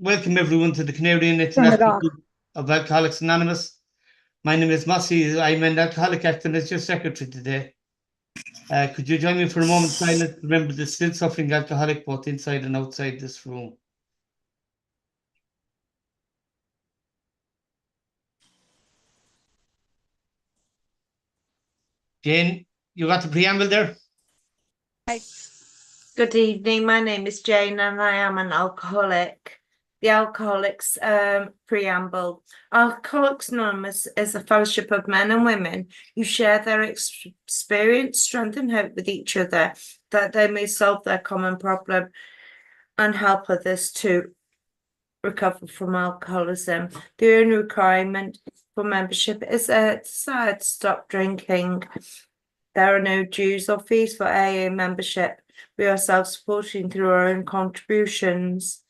welcome everyone to the Canarian Turn it International off. Group of Alcoholics Anonymous. My name is Mossy. I'm an alcoholic acting as your secretary today. Could you join me for a moment of silence? Remember the still suffering alcoholic both inside and outside this room. Jane, you got the preamble there? Good evening. My name is Jane and I am an alcoholic. The Alcoholics Preamble. Alcoholics Anonymous is a fellowship of men and women who share their experience, strength, and hope with each other that they may solve their common problem and help others to recover from alcoholism. The only requirement for membership is a desire to stop drinking. There are no dues or fees for AA membership. We are self-supporting through our own contributions.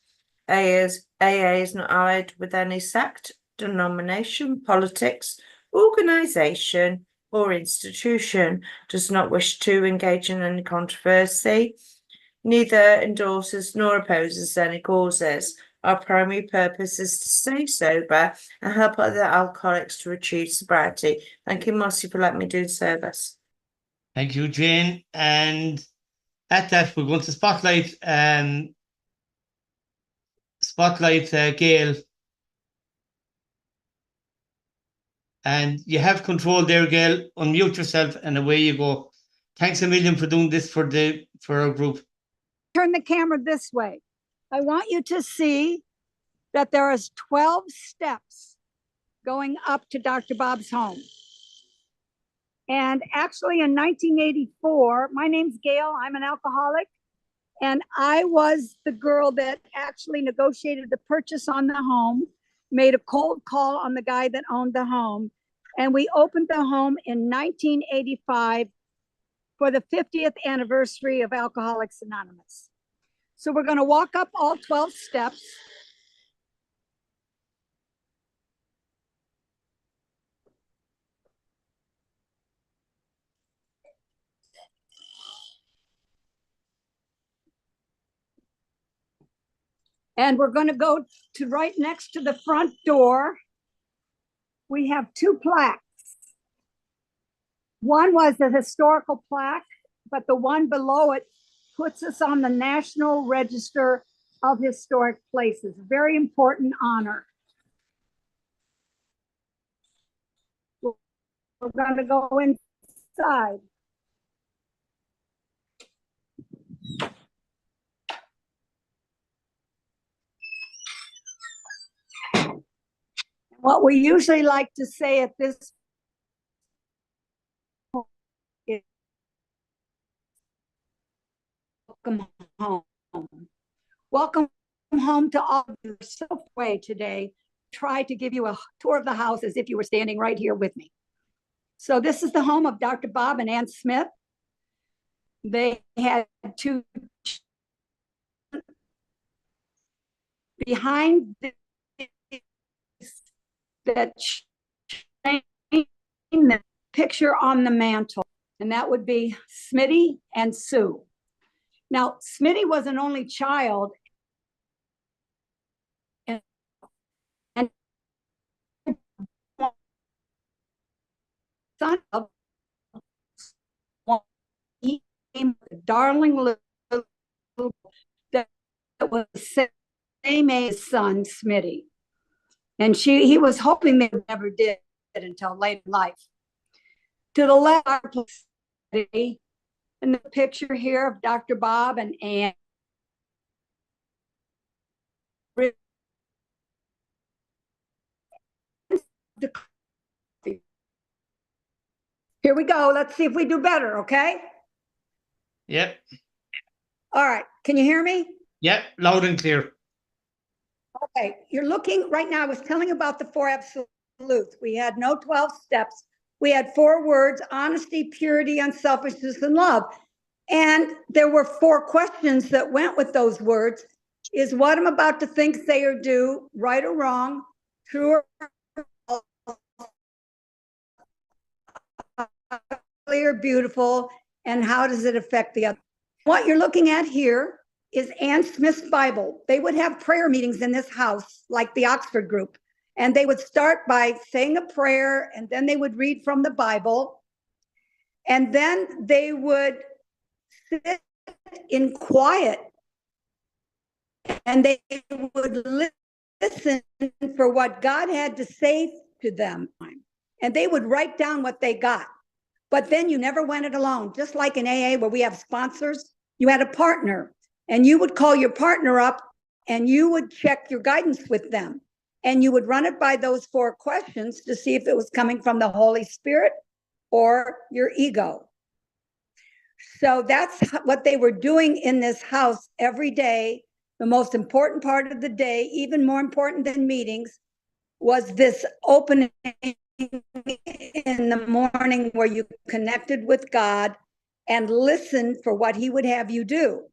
AA is not allied with any sect, denomination, politics, organisation, or institution, does not wish to engage in any controversy, neither endorses nor opposes any causes. Our primary purpose is to stay sober and help other alcoholics to achieve sobriety. Thank you, Mossy, for letting me do the service. Thank you, Jane. And at that, we're going to spotlight Gail. And you have control there, Gail. Unmute yourself and away you go. Thanks a million for doing this for our group. Turn the camera this way. I want you to see that there is 12 steps going up to Dr. Bob's home. And actually in 1984, my name's Gail, I'm an alcoholic, and I was the girl that actually negotiated the purchase on the home, made a cold call on the guy that owned the home, and we opened the home in 1985 for the 50th anniversary of Alcoholics Anonymous. So we're going to walk up all 12 steps. And we're going to go to right next to the front door. We have two plaques. One was a historical plaque, but the one below it puts us on the National Register of Historic Places. Very important honor. We're going to go inside. What we usually like to say at this point is welcome home. Welcome home to all of you. So way today, try to give you a tour of the house as if you were standing right here with me. So this is the home of Dr. Bob and Ann Smith. They had two behind that the picture on the mantle, and that would be Smitty and Sue. Now, Smitty was an only child, and son of he came a darling little that was the same age as son Smitty. And he was hoping they never did until late in life. To the left, in the picture here of Dr. Bob and Ann. Here we go. Let's see if we do better, okay? Yep. All right. Can you hear me? Yep, loud and clear. Okay, you're looking right now. I was telling about the four absolutes. We had no 12 steps. We had 4 words: honesty, purity, unselfishness, and love. And there were 4 questions that went with those words. Is what I'm about to think, say, or do right or wrong, true or false, ugly or beautiful, and how does it affect the other? What you're looking at here is Ann Smith's Bible. They would have prayer meetings in this house, like the Oxford group. And they would start by saying a prayer, and then they would read from the Bible. And then they would sit in quiet, and they would listen for what God had to say to them. And they would write down what they got. But then you never went it alone. Just like in AA, where we have sponsors, you had a partner, and you would call your partner up and you would check your guidance with them. And you would run it by those 4 questions to see if it was coming from the Holy Spirit or your ego. So that's what they were doing in this house every day. The most important part of the day, even more important than meetings, was this opening in the morning where you connected with God and listened for what he would have you do.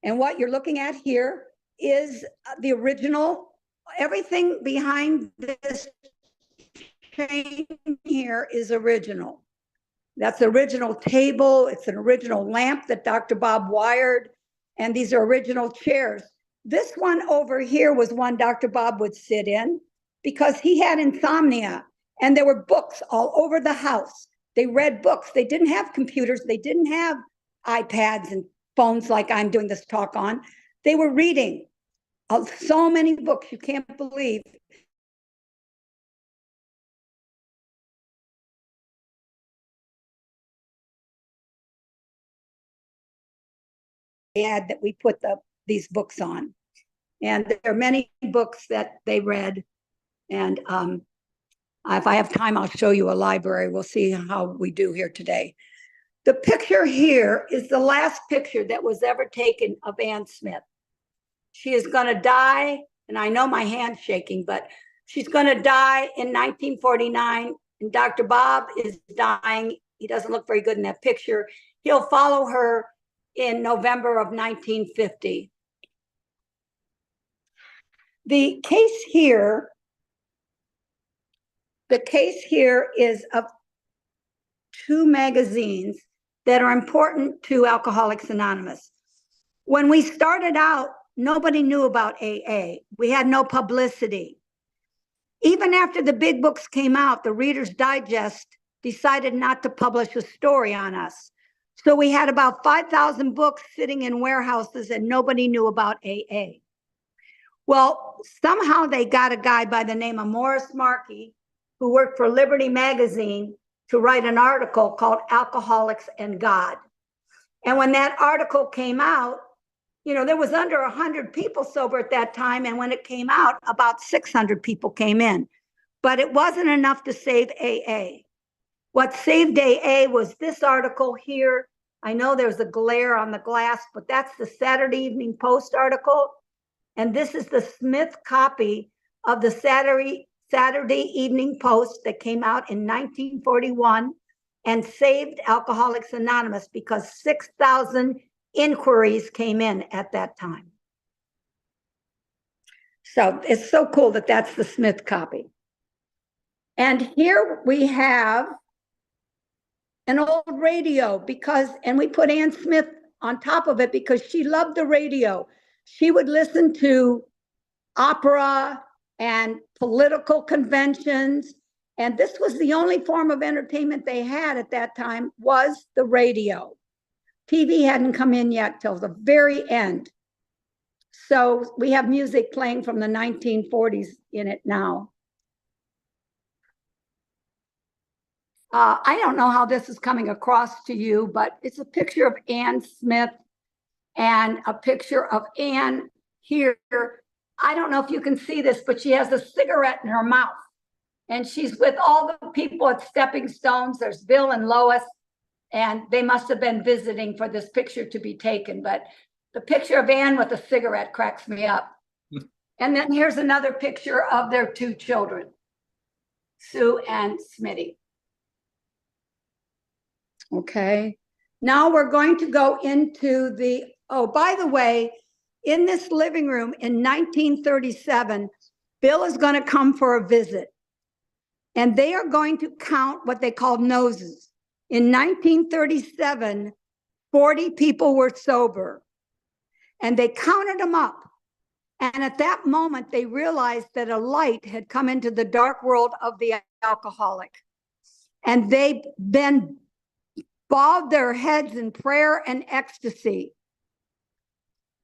And what you're looking at here is the original. Everything behind this chain here is original. That's the original table. It's an original lamp that Dr. Bob wired. And these are original chairs. This one over here was one Dr. Bob would sit in because he had insomnia. And there were books all over the house. They read books. They didn't have computers. They didn't have iPads and phones like I'm doing this talk on. They were reading so many books you can't believe. Ad that we put these books on. And there are many books that they read. And if I have time, I'll show you a library. We'll see how we do here today. The picture here is the last picture that was ever taken of Ann Smith. She is going to die, and I know my hand's shaking, but she's going to die in 1949. And Dr. Bob is dying. He doesn't look very good in that picture. He'll follow her in November of 1950. The case here is of 2 magazines that are important to Alcoholics Anonymous. When we started out, nobody knew about AA. We had no publicity. Even after the big books came out, the Reader's Digest decided not to publish a story on us. So we had about 5,000 books sitting in warehouses and nobody knew about AA. Well, somehow they got a guy by the name of Morris Markey, who worked for Liberty Magazine, to write an article called Alcoholics and God. And when that article came out, you know, there was under 100 people sober at that time. And when it came out, about 600 people came in. But it wasn't enough to save AA. What saved AA was this article here. I know there's a glare on the glass, but that's the Saturday Evening Post article. And this is the Smith copy of the Saturday Evening Post that came out in 1941 and saved Alcoholics Anonymous because 6,000 inquiries came in at that time. So it's so cool that that's the Smith copy. And here we have an old radio and we put Ann Smith on top of it because she loved the radio. She would listen to opera and political conventions. And this was the only form of entertainment they had at that time, was the radio. TV hadn't come in yet till the very end. So we have music playing from the 1940s in it now. I don't know how this is coming across to you, but it's a picture of Ann Smith and a picture of Ann here. I don't know if you can see this, but she has a cigarette in her mouth. And she's with all the people at Stepping Stones. There's Bill and Lois, and they must have been visiting for this picture to be taken. But the picture of Ann with a cigarette cracks me up. And then here's another picture of their 2 children, Sue and Smitty. Okay, now we're going to go into oh, by the way, in this living room in 1937, Bill is going to come for a visit. And they are going to count what they call noses. In 1937, 40 people were sober. and they counted them up. And at that moment, they realized that a light had come into the dark world of the alcoholic. And they then bowed their heads in prayer and ecstasy.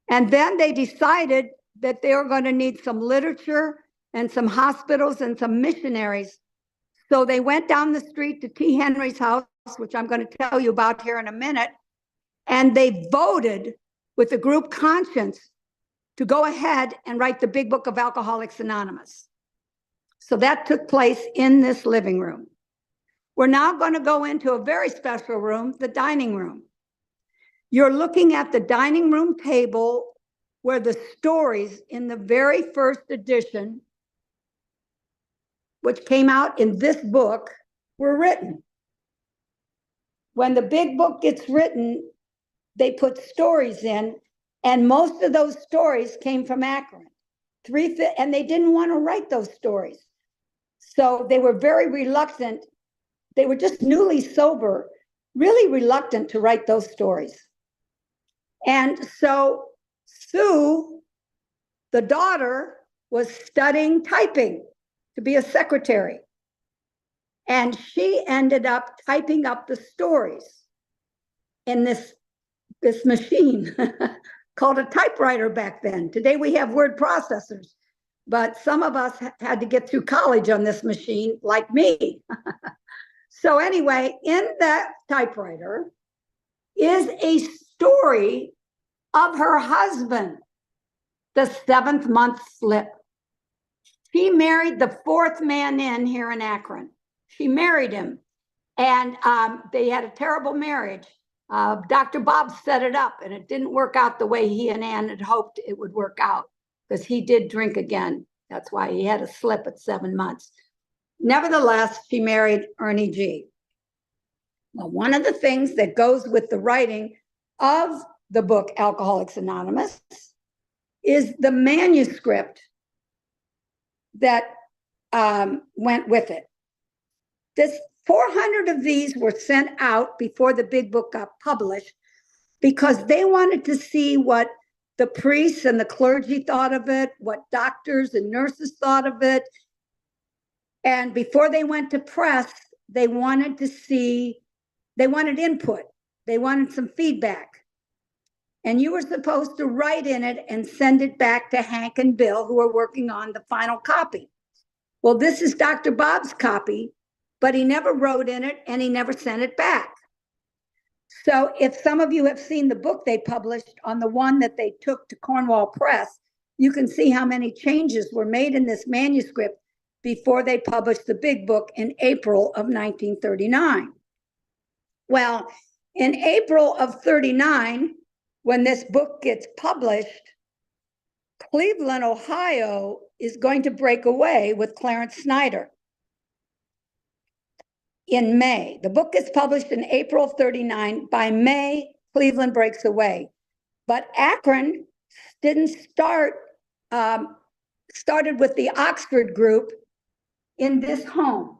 And then they decided that they were going to need some literature and some hospitals and some missionaries. So they went down the street to T. Henry's house, which I'm going to tell you about here in a minute. And they voted with the group conscience to go ahead and write the big book of Alcoholics Anonymous. So that took place in this living room. We're now going to go into a very special room, the dining room. You're looking at the dining room table where the stories in the very first edition, which came out in this book, were written. When the big book gets written, they put stories in, and most of those stories came from Akron. And they didn't want to write those stories. So they were very reluctant. They were just newly sober, really reluctant to write those stories. And so Sue, the daughter, was studying typing to be a secretary. And she ended up typing up the stories in this machine called a typewriter back then. Today we have word processors, but some of us had to get through college on this machine, like me. So anyway, in that typewriter is a story of her husband, the 7th month slip. She married the 4th man in here in Akron. She married him, and they had a terrible marriage. Dr. Bob set it up, and it didn't work out the way he and Ann had hoped it would work out, because he did drink again. That's why he had a slip at 7 months. Nevertheless, she married Ernie G. Well, one of the things that goes with the writing of the book Alcoholics Anonymous is the manuscript that went with it. This 400 of these were sent out before the big book got published because they wanted to see what the priests and the clergy thought of it, what doctors and nurses thought of it. And before they went to press, they wanted input. They wanted some feedback. And you were supposed to write in it and send it back to Hank and Bill, who are working on the final copy. Well, this is Dr. Bob's copy, but he never wrote in it and he never sent it back. So if some of you have seen the book they published on the one that they took to Cornwall Press, you can see how many changes were made in this manuscript before they published the big book in April of 1939. Well, in April of 39, when this book gets published, Cleveland, Ohio is going to break away with Clarence Snyder in May. The book is published in April of 39. By May, Cleveland breaks away. But Akron didn't started with the Oxford group in this home.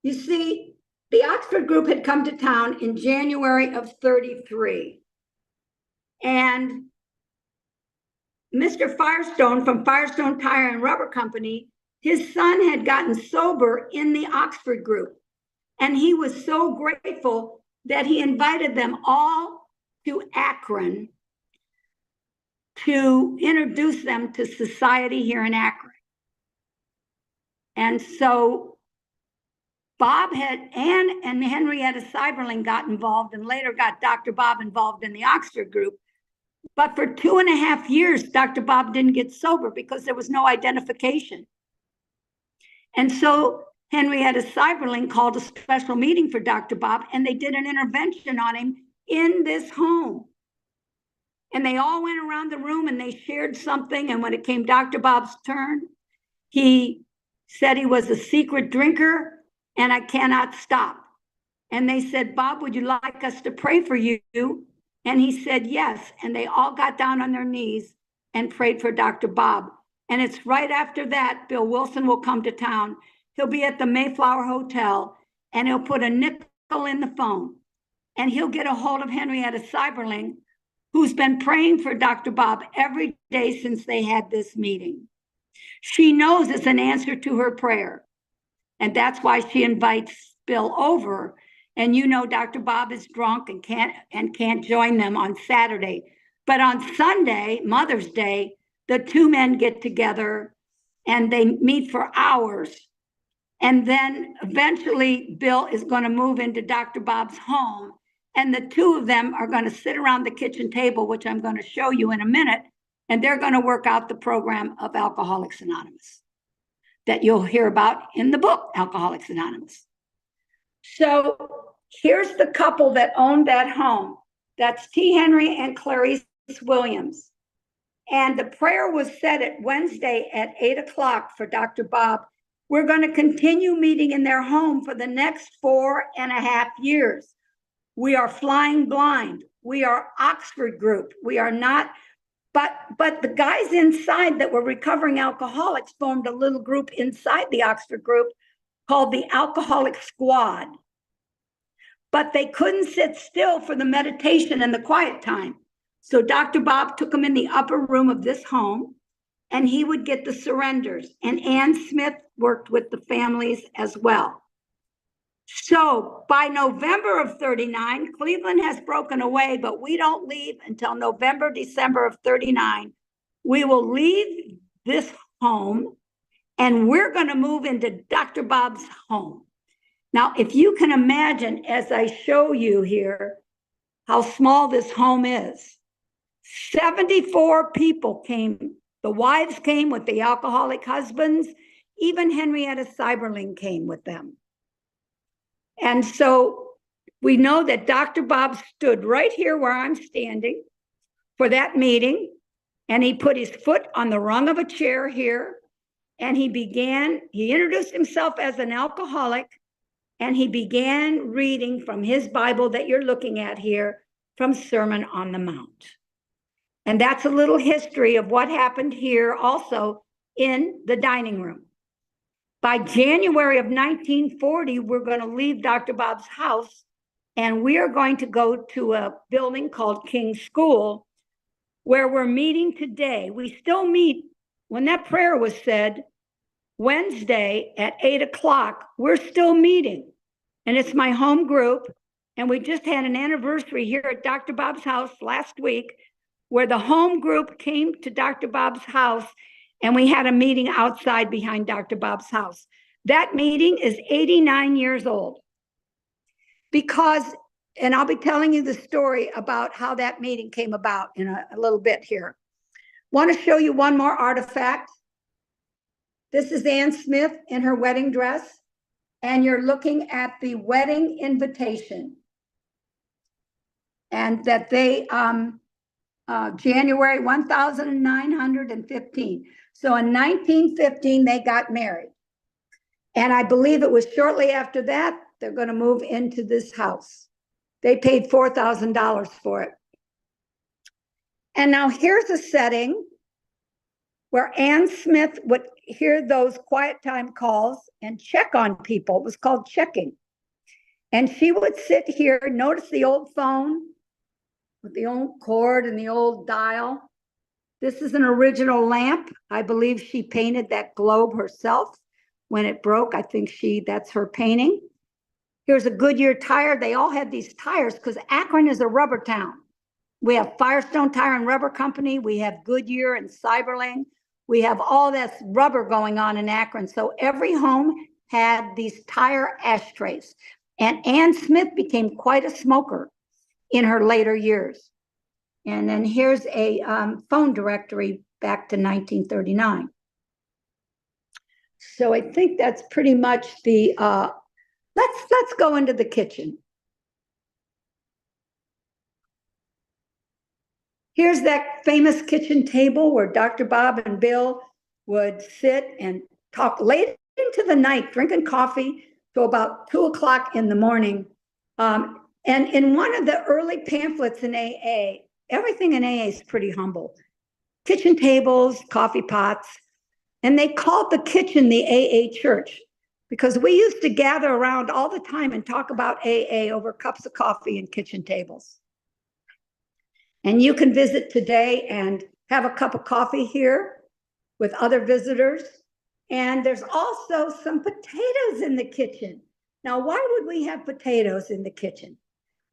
You see, the Oxford group had come to town in January of 33. And Mr. Firestone from Firestone Tire and Rubber Company, his son had gotten sober in the Oxford group. And he was so grateful that he invited them all to Akron to introduce them to society here in Akron. And so Bob Ann and Henrietta Seiberling got involved and later got Dr. Bob involved in the Oxford group. But for 2.5 years, Dr. Bob didn't get sober because there was no identification. And so Henrietta Seiberling called a special meeting for Dr. Bob, and they did an intervention on him in this home. And they all went around the room and they shared something. And when it came Dr. Bob's turn, he said he was a secret drinker and I cannot stop. And they said, Bob, would you like us to pray for you? And he said, yes. And they all got down on their knees and prayed for Dr. Bob. And it's right after that, Bill Wilson will come to town. He'll be at the Mayflower Hotel and he'll put a nickel in the phone and he'll get a hold of Henrietta Seiberling, who's been praying for Dr. Bob every day since they had this meeting. She knows it's an answer to her prayer. And that's why she invites Bill over. And you know, Dr. Bob is drunk and can't join them on Saturday. But on Sunday, Mother's Day, the two men get together and they meet for hours. And then eventually Bill is going to move into Dr. Bob's home. And the two of them are going to sit around the kitchen table, which I'm going to show you in a minute. And they're going to work out the program of Alcoholics Anonymous that you'll hear about in the book, Alcoholics Anonymous. So here's the couple that owned that home. That's T. Henry and Clarice Williams. And the prayer was said at Wednesday at 8 o'clock for Dr. Bob. We're going to continue meeting in their home for the next 4.5 years. We are flying blind. We are Oxford group. We are not, but the guys inside that were recovering alcoholics formed a little group inside the Oxford group called the Alcoholic Squad. But they couldn't sit still for the meditation and the quiet time. So Dr. Bob took them in the upper room of this home, and he would get the surrenders. And Ann Smith worked with the families as well. So by November of 39, Cleveland has broken away, but we don't leave until November, December of 39. We will leave this home, and we're going to move into Dr. Bob's home. Now, if you can imagine, as I show you here, how small this home is. 74 people came. The wives came with the alcoholic husbands. Even Henrietta Seiberling came with them. And so we know that Dr. Bob stood right here where I'm standing for that meeting, and he put his foot on the rung of a chair here, and he introduced himself as an alcoholic, and he began reading from his Bible that you're looking at here, from Sermon on the Mount. And that's a little history of what happened here also in the dining room. By January of 1940, we're going to leave Dr. Bob's house, and we are going to go to a building called King's School, where we're meeting today. We still meet when that prayer was said Wednesday at 8 o'clock. We're still meeting, and it's my home group. And we just had an anniversary here at Dr. Bob's house last week, where the home group came to Dr. Bob's house, and we had a meeting outside behind Dr. Bob's house. That meeting is 89 years old. Because, and I'll be telling you the story about how that meeting came about in a little bit here. Want to show you one more artifact. This is Ann Smith in her wedding dress, and you're looking at the wedding invitation. And that they, January 1915. So in 1915, they got married. And I believe it was shortly after that, they're going to move into this house. They paid $4,000 for it. And now here's a setting where Ann Smith would hear those quiet time calls and check on people. It was called checking. And she would sit here, notice the old phone with the old cord and the old dial. This is an original lamp. I believe she painted that globe herself. When it broke, I think that's her painting. Here's a Goodyear tire. They all had these tires because Akron is a rubber town. We have Firestone Tire and Rubber Company. We have Goodyear and Cyberling. We have all this rubber going on in Akron. So every home had these tire ashtrays. And Ann Smith became quite a smoker in her later years. And then here's a phone directory back to 1939. So I think that's pretty much the, let's go into the kitchen. Here's that famous kitchen table where Dr. Bob and Bill would sit and talk late into the night, drinking coffee till about 2 o'clock in the morning. And in one of the early pamphlets in AA, everything in AA is pretty humble. Kitchen tables, coffee pots, and they called the kitchen the AA church because we used to gather around all the time and talk about AA over cups of coffee and kitchen tables. And you can visit today and have a cup of coffee here with other visitors. And there's also some potatoes in the kitchen. Now, why would we have potatoes in the kitchen?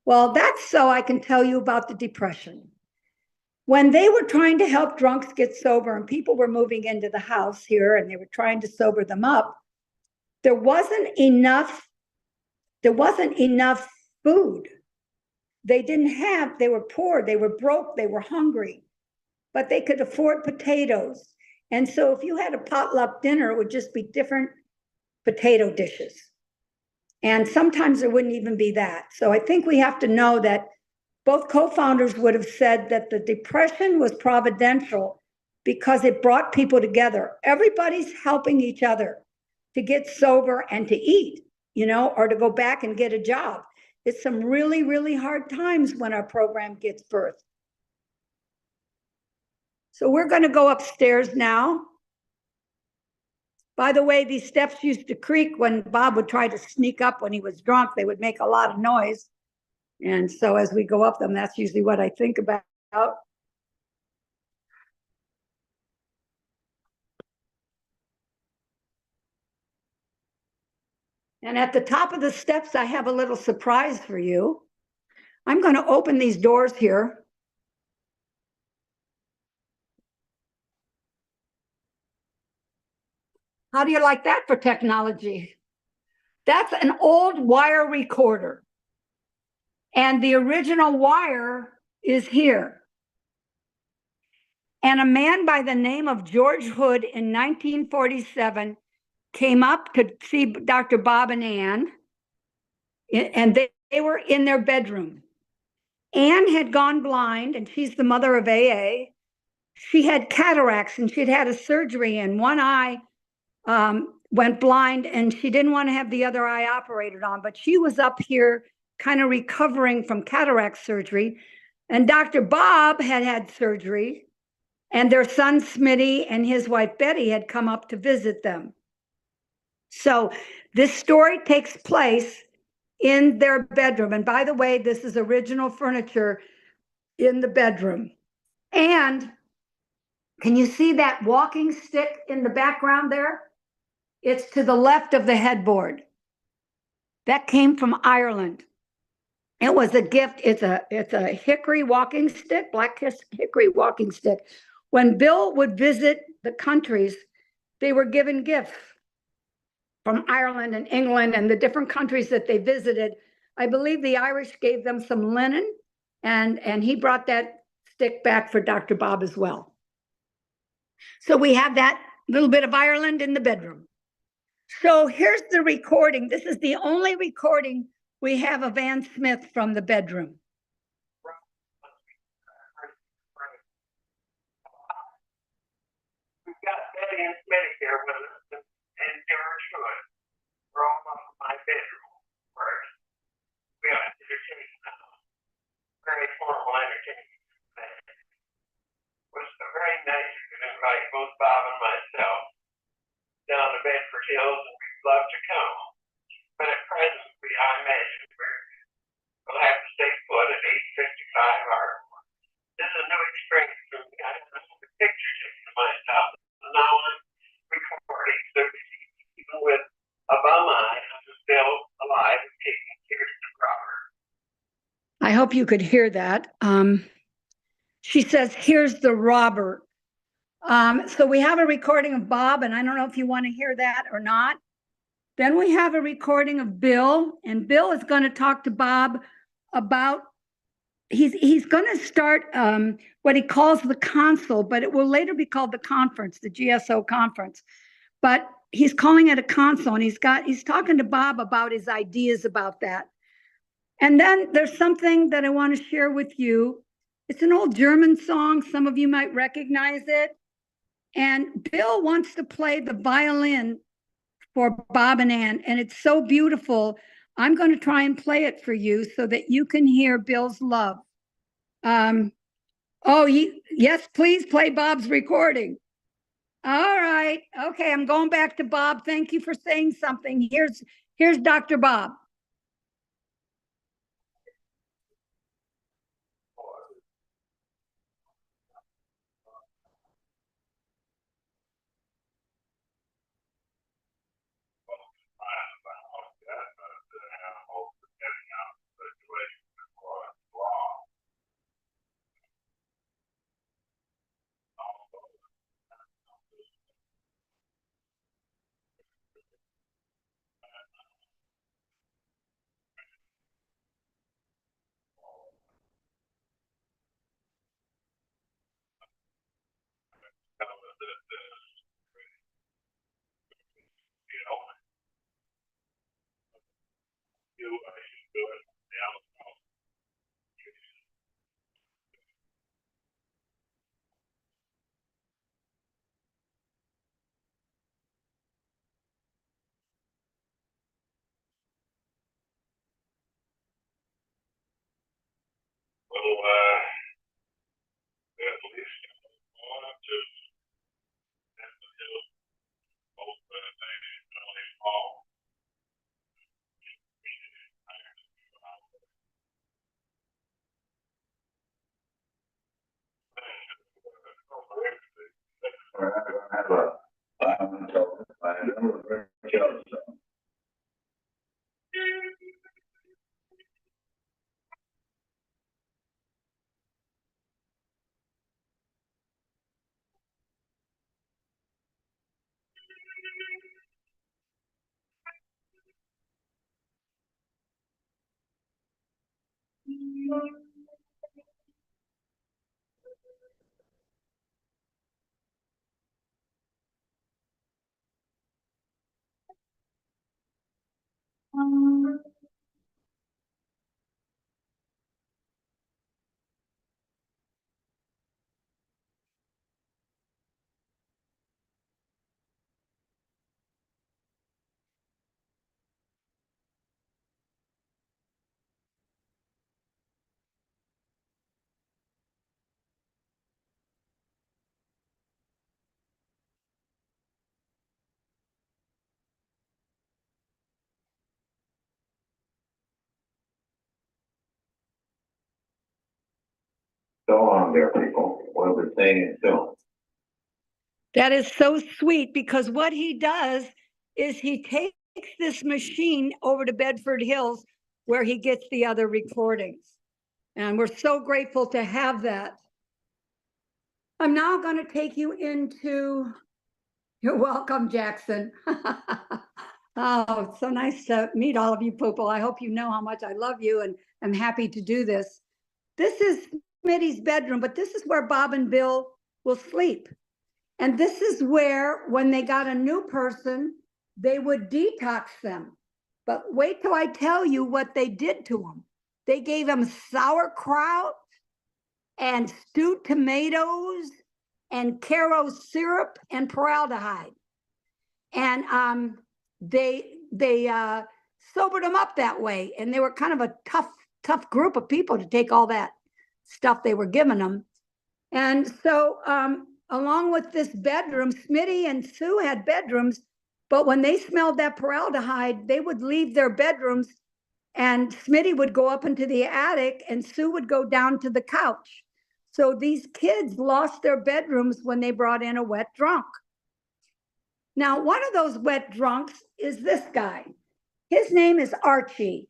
Well, that's so I can tell you about the Depression. When they were trying to help drunks get sober and people were moving into the house here and they were trying to sober them up, there wasn't enough food. They were poor, they were broke, they were hungry, but they could afford potatoes. And so if you had a potluck dinner, it would just be different potato dishes. And sometimes there wouldn't even be that. So I think we have to know that both co-founders would have said that the Depression was providential because it brought people together. Everybody's helping each other to get sober and to eat, or to go back and get a job. It's some really, really hard times when our program gets birthed. So we're going to go upstairs now. By the way, these steps used to creak when Bob would try to sneak up when he was drunk. They would make a lot of noise. And so as we go up them, that's usually what I think about. And at the top of the steps, I have a little surprise for you. I'm going to open these doors here. How do you like that for technology? That's an old wire recorder. And the original wire is here. And a man by the name of George Hood in 1947 came up to see Dr. Bob and Ann, and they were in their bedroom. Ann had gone blind, and she's the mother of AA. She had cataracts, and she'd had a surgery, and one eye went blind, and she didn't want to have the other eye operated on, but she was up here kind of recovering from cataract surgery. And Dr. Bob had had surgery, and their son Smitty and his wife Betty had come up to visit them. So this story takes place in their bedroom. And by the way, this is original furniture in the bedroom. And can you see that walking stick in the background there? It's to the left of the headboard. That came from Ireland. It was a gift. It's a hickory walking stick, black hickory walking stick. When Bill would visit the countries, they were given gifts from Ireland and England and the different countries that they visited. I believe the Irish gave them some linen, and he brought that stick back for Dr. Bob as well. So we have that little bit of Ireland in the bedroom. So here's the recording. This is the only recording we have of Ann Smith from the bedroom. We've got Betty and Smitty here with us, and George Hood. We're all up in my bedroom first. We have entertainment now. Very formal entertainment. It was very nice to invite both Bob and myself down to Bedford Hills, and we'd love to come. But at present, I imagine we'll have to stay put at 855 Ardmore. This is a new experience for me. I have the picture taken of myself. And now I'm recording, so even with a bum eye, I'm still alive and kicking. Here's the Robert. I hope you could hear that. She says, here's the Robert. So we have a recording of Bob, and I don't know if you want to hear that or not. Then we have a recording of Bill, and Bill is going to talk to Bob about, he's going to start what he calls the console, but it will later be called the conference, the GSO conference. But he's calling it a console, and he's talking to Bob about his ideas about that. And then there's something that I want to share with you. It's an old German song. Some of you might recognize it. And Bill wants to play the violin for Bob and Ann, and it's so beautiful. I'm going to try and play it for you so that you can hear Bill's love. Yes, please play Bob's recording. All right. Okay, I'm going back to Bob. Thank you for saying something. Here's Dr. Bob. We're not gonna have a file until by a number of Rachel, so. Go on there, people. What we're saying is so. That is so sweet, because what he does is he takes this machine over to Bedford Hills where he gets the other recordings. And we're so grateful to have that. I'm now going to take you into, you're welcome, Jackson. Oh, it's so nice to meet all of you people. I hope you know how much I love you and I'm happy to do this. This is Smitty's bedroom, but this is where Bob and Bill will sleep. And this is where, when they got a new person, they would detox them. But wait till I tell you what they did to them. They gave them sauerkraut and stewed tomatoes and Caro syrup and formaldehyde. And they sobered them up that way. And they were kind of a tough group of people to take all that stuff they were giving them. And so along with this bedroom, Smitty and Sue had bedrooms, but when they smelled that formaldehyde, they would leave their bedrooms and Smitty would go up into the attic and Sue would go down to the couch. So these kids lost their bedrooms when they brought in a wet drunk. Now, one of those wet drunks is this guy. His name is Archie.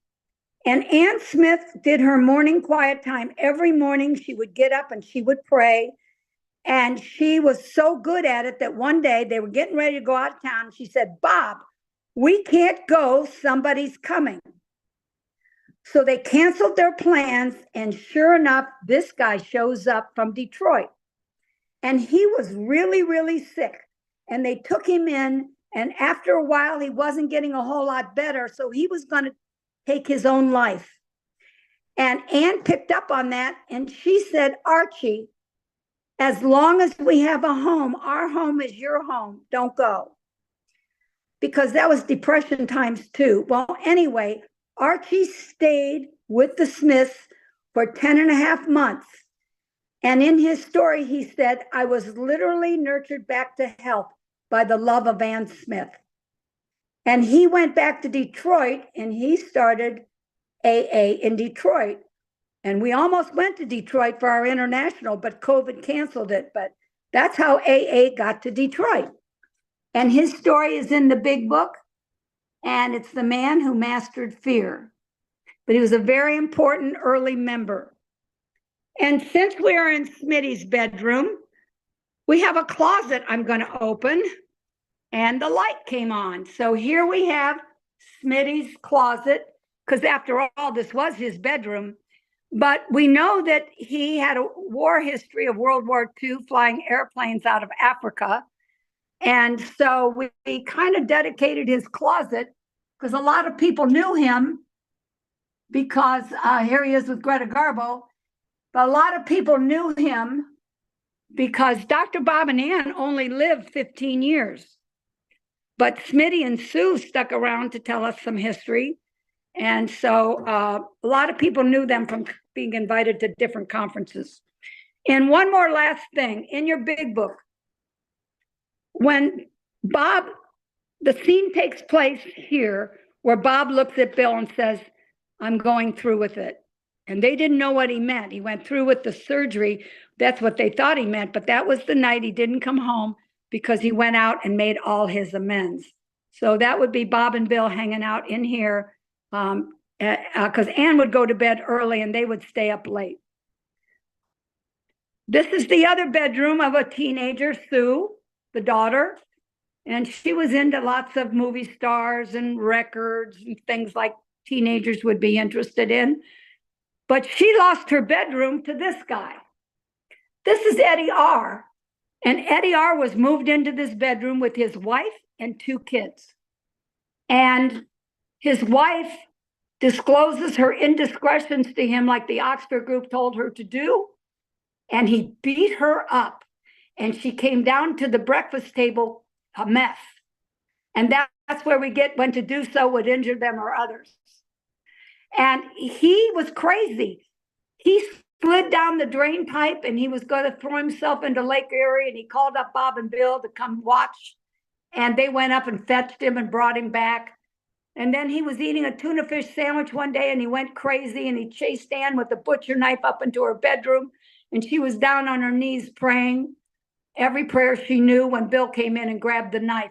And Ann Smith did her morning quiet time. Every morning she would get up and she would pray. And she was so good at it that one day they were getting ready to go out of town. She said, Bob, we can't go, somebody's coming. So they canceled their plans, and sure enough, this guy shows up from Detroit. And he was really, really sick. And they took him in, and after a while, he wasn't getting a whole lot better, so he was going to take his own life. And Ann picked up on that, and she said, Archie, as long as we have a home, our home is your home, don't go. Because that was Depression times two. Well, anyway, Archie stayed with the Smiths for 10 and a half months. And in his story, he said, I was literally nurtured back to health by the love of Ann Smith. And he went back to Detroit and he started AA in Detroit. And we almost went to Detroit for our international, but COVID canceled it. But that's how AA got to Detroit. And his story is in the big book. And it's the man who mastered fear. But he was a very important early member. And since we're in Smitty's bedroom, we have a closet I'm going to open. And the light came on. So here we have Smitty's closet, because after all, this was his bedroom. But we know that he had a war history of World War II, flying airplanes out of Africa. And so we kind of dedicated his closet, because a lot of people knew him, because here he is with Greta Garbo. But a lot of people knew him because Dr. Bob and Ann only lived 15 years. But Smitty and Sue stuck around to tell us some history. And so a lot of people knew them from being invited to different conferences. And one more last thing, in your big book, when Bob, the scene takes place here where Bob looks at Bill and says, I'm going through with it. And they didn't know what he meant. He went through with the surgery. That's what they thought he meant. But that was the night he didn't come home because he went out and made all his amends. So that would be Bob and Bill hanging out in here, because Ann would go to bed early and they would stay up late. This is the other bedroom of a teenager, Sue, the daughter. And she was into lots of movie stars and records and things like teenagers would be interested in. But she lost her bedroom to this guy. This is Eddie R. And Eddie R. was moved into this bedroom with his wife and 2 kids. And his wife discloses her indiscretions to him like the Oxford group told her to do. And he beat her up. And she came down to the breakfast table a mess. And that's where we get when to do so would injure them or others. And he was crazy. He slid down the drain pipe and he was going to throw himself into Lake Erie, and he called up Bob and Bill to come watch. And they went up and fetched him and brought him back. And then he was eating a tuna fish sandwich one day and he went crazy and he chased Ann with a butcher knife up into her bedroom. And she was down on her knees praying every prayer she knew when Bill came in and grabbed the knife.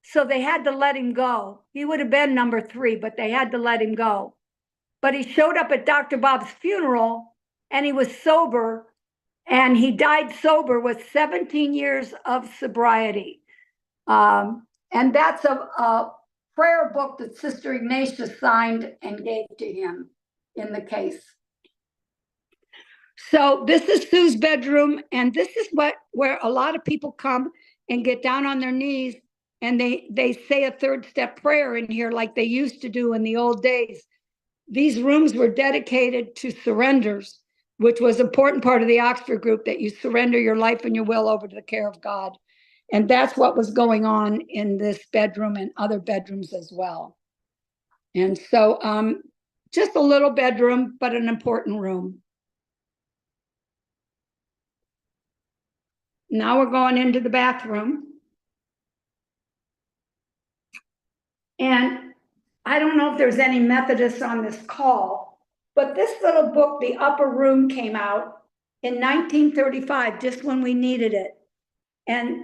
So they had to let him go. He would have been number 3, but they had to let him go. But he showed up at Dr. Bob's funeral and he was sober, and he died sober with 17 years of sobriety. And that's a prayer book that Sister Ignatius signed and gave to him in the case. So this is Sue's bedroom, and this is where a lot of people come and get down on their knees, and they say a 3rd step prayer in here like they used to do in the old days. These rooms were dedicated to surrenders, which was an important part of the Oxford group, that you surrender your life and your will over to the care of God. And that's what was going on in this bedroom and other bedrooms as well. And so just a little bedroom, but an important room. Now we're going into the bathroom. And I don't know if there's any Methodists on this call, but this little book, The Upper Room, came out in 1935, just when we needed it. And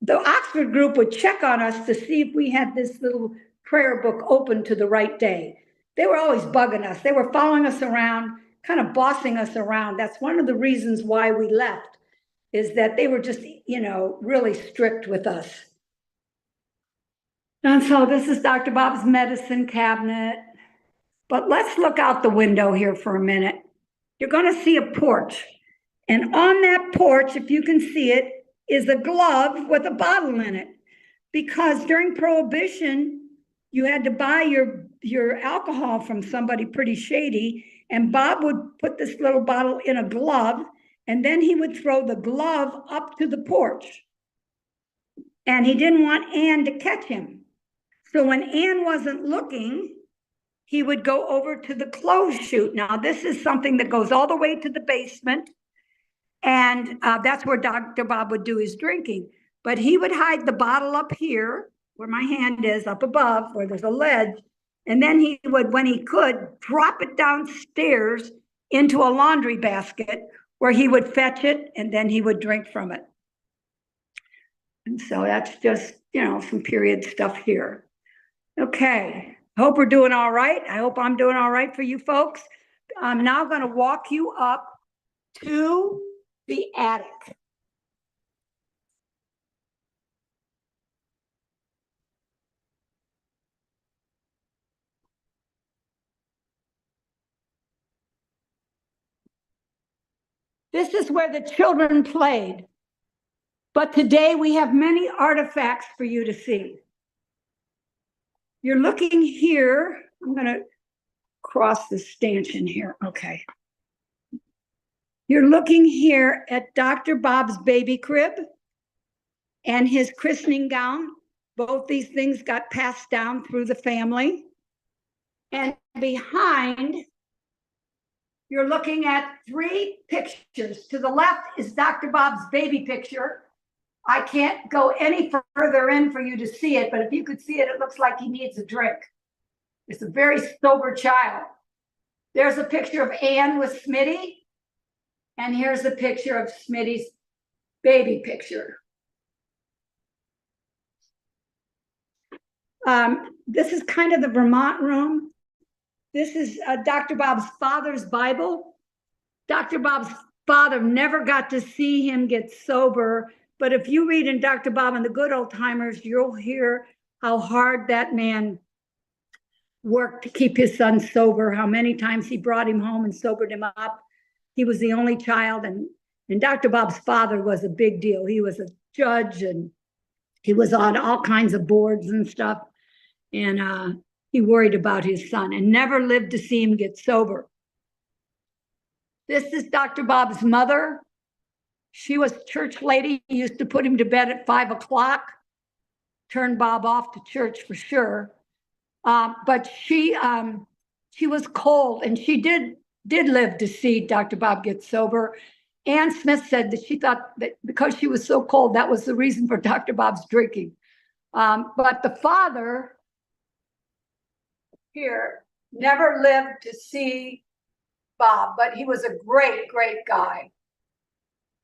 the Oxford group would check on us to see if we had this little prayer book open to the right day. They were always bugging us. They were following us around, kind of bossing us around. That's one of the reasons why we left, is that they were just, really strict with us. And so this is Dr. Bob's medicine cabinet. But let's look out the window here for a minute. You're going to see a porch. And on that porch, if you can see it, is a glove with a bottle in it. Because during Prohibition, you had to buy your alcohol from somebody pretty shady. And Bob would put this little bottle in a glove, and then he would throw the glove up to the porch. And he didn't want Ann to catch him. So when Ann wasn't looking, he would go over to the clothes chute. Now, this is something that goes all the way to the basement. And that's where Dr. Bob would do his drinking. But he would hide the bottle up here, where my hand is, up above, where there's a ledge. And then he would, when he could, drop it downstairs into a laundry basket, where he would fetch it, and then he would drink from it. And so that's just, some period stuff here. Okay, hope we're doing all right. I hope I'm doing all right for you folks. I'm now going to walk you up to the attic. This is where the children played. But today we have many artifacts for you to see. You're looking here. I'm going to cross the stanchion here. Okay. You're looking here at Dr. Bob's baby crib and his christening gown. Both these things got passed down through the family. And behind, you're looking at 3 pictures. To the left is Dr. Bob's baby picture. I can't go any further in for you to see it, but if you could see it, it looks like he needs a drink. It's a very sober child. There's a picture of Ann with Smitty, and here's a picture of Smitty's baby picture. This is kind of the Vermont room. This is Dr. Bob's father's Bible. Dr. Bob's father never got to see him get sober, but if you read in Dr. Bob and the Good Old Timers, you'll hear how hard that man worked to keep his son sober, how many times he brought him home and sobered him up. He was the only child, and Dr. Bob's father was a big deal. He was a judge, and he was on all kinds of boards and stuff, and he worried about his son and never lived to see him get sober. This is Dr. Bob's mother. She was a church lady. He used to put him to bed at 5 o'clock, turn Bob off to church for sure. But she was cold, and she did live to see Dr. Bob get sober. Ann Smith said that she thought that because she was so cold, that was the reason for Dr. Bob's drinking. But the father here never lived to see Bob, but he was a great, great guy.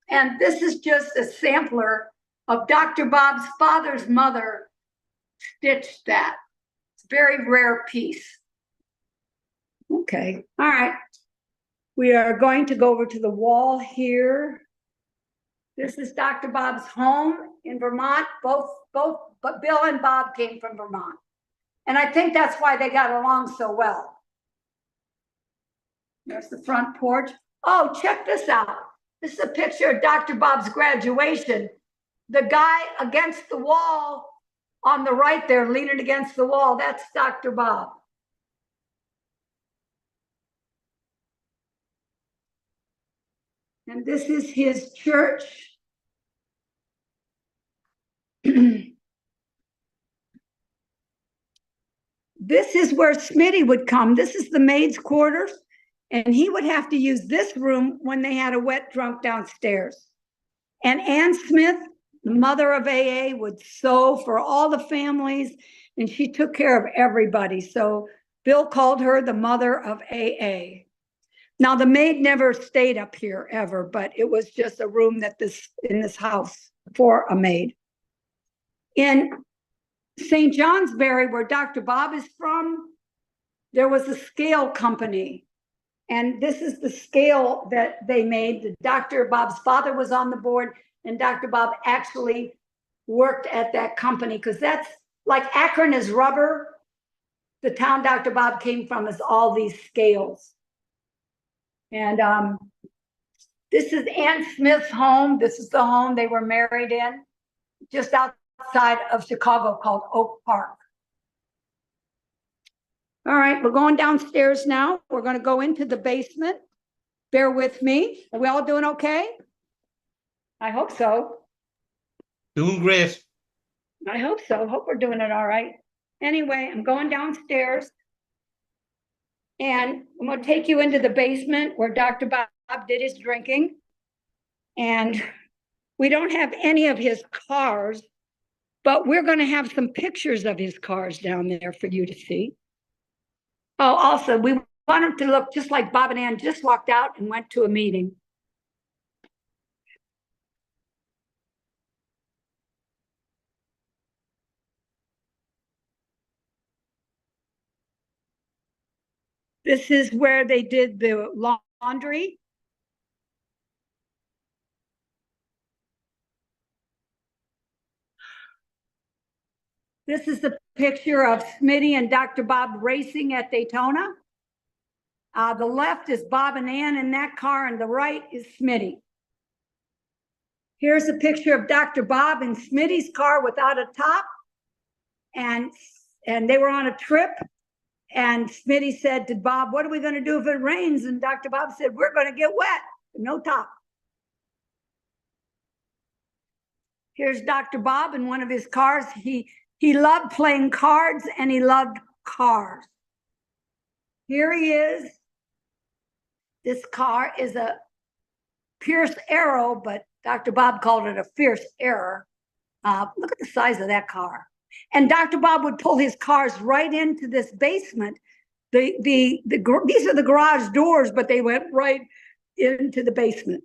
And this is just a sampler of Dr. Bob's father's mother stitched that. It's a very rare piece. Okay, all right. We are going to go over to the wall here. This is Dr. Bob's home in Vermont. But Bill and Bob came from Vermont. And I think that's why they got along so well. There's the front porch. Oh, check this out. This is a picture of Dr. Bob's graduation. The guy against the wall on the right there, leaning against the wall, that's Dr. Bob. And this is his church. This is where Smitty would come. This is the maid's quarters. And he would have to use this room when they had a wet drunk downstairs. And Ann Smith, the mother of AA, would sew for all the families, and she took care of everybody. So Bill called her the mother of AA. Now, the maid never stayed up here ever, but it was just a room that in this house for a maid. In St. Johnsbury, where Dr. Bob is from, there was a scale company. And this is the scale that they made. Dr. Bob's father was on the board, and Dr. Bob actually worked at that company, because that's like Akron is rubber. The town Dr. Bob came from is all these scales. And this is Ann Smith's home. This is the home they were married in, just outside of Chicago, called Oak Park. All right, we're going downstairs now. We're going to go into the basement. Bear with me. Are we all doing okay? I hope so. Doing great. I hope so. Hope we're doing it all right. Anyway, I'm going downstairs. And I'm going to take you into the basement where Dr. Bob did his drinking. And we don't have any of his cars, but we're going to have some pictures of his cars down there for you to see. Oh, also, we want him to look just like Bob and Ann just walked out and went to a meeting. This is where they did the laundry. This is the picture of Smitty and Dr. Bob racing at Daytona. The left is Bob and Ann in that car, and the right is Smitty. Here's a picture of Dr. Bob in Smitty's car without a top. And they were on a trip. And Smitty said to Bob, "What are we going to do if it rains?" And Dr. Bob said, "We're going to get wet, no top." Here's Dr. Bob in one of his cars. He loved playing cards, and he loved cars. Here he is. This car is a Pierce Arrow, but Dr. Bob called it a fierce error. Look at the size of that car. And Dr. Bob would pull his cars right into this basement. These are the garage doors, but they went right into the basement.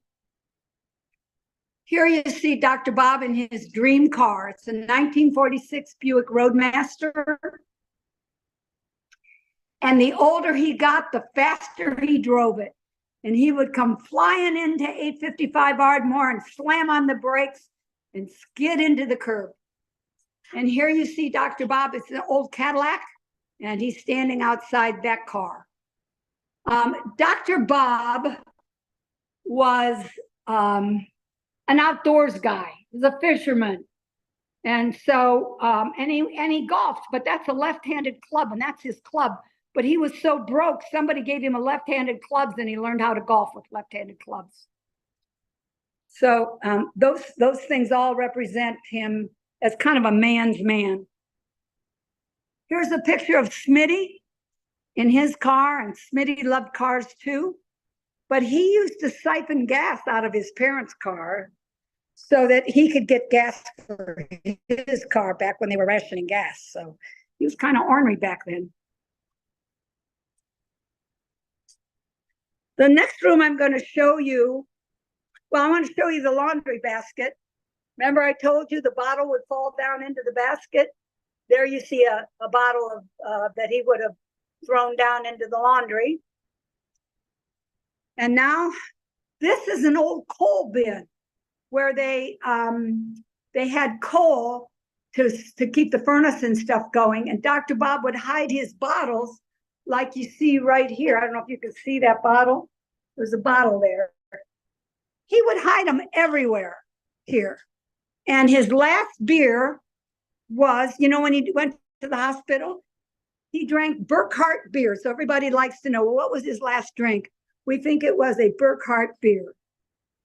Here you see Dr. Bob in his dream car. It's a 1946 Buick Roadmaster. And the older he got, the faster he drove it. And he would come flying into 855 Ardmore and slam on the brakes and skid into the curb. And here you see Dr. Bob. It's an old Cadillac, and he's standing outside that car. Dr. Bob was an outdoors guy. He was a fisherman. And so, and he golfed, but that's a left-handed club, and that's his club. But he was so broke, somebody gave him a left-handed clubs, and he learned how to golf with left-handed clubs. So those things all represent him as kind of a man's man. Here's a picture of Smitty in his car, and Smitty loved cars too. But he used to siphon gas out of his parents' car so that he could get gas for his car back when they were rationing gas. So he was kind of ornery back then. The next room I'm going to show you, well, I want to show you the laundry basket. Remember I told you the bottle would fall down into the basket? There you see a bottle of that he would have thrown down into the laundry. And now this is an old coal bin where they had coal to keep the furnace and stuff going. And Dr. Bob would hide his bottles like you see right here. I don't know if you can see that bottle. There's a bottle there. He would hide them everywhere here. And his last beer was, you know, when he went to the hospital, he drank Burkhart beer. So everybody likes to know, well, what was his last drink? We think it was a Burkhart beer.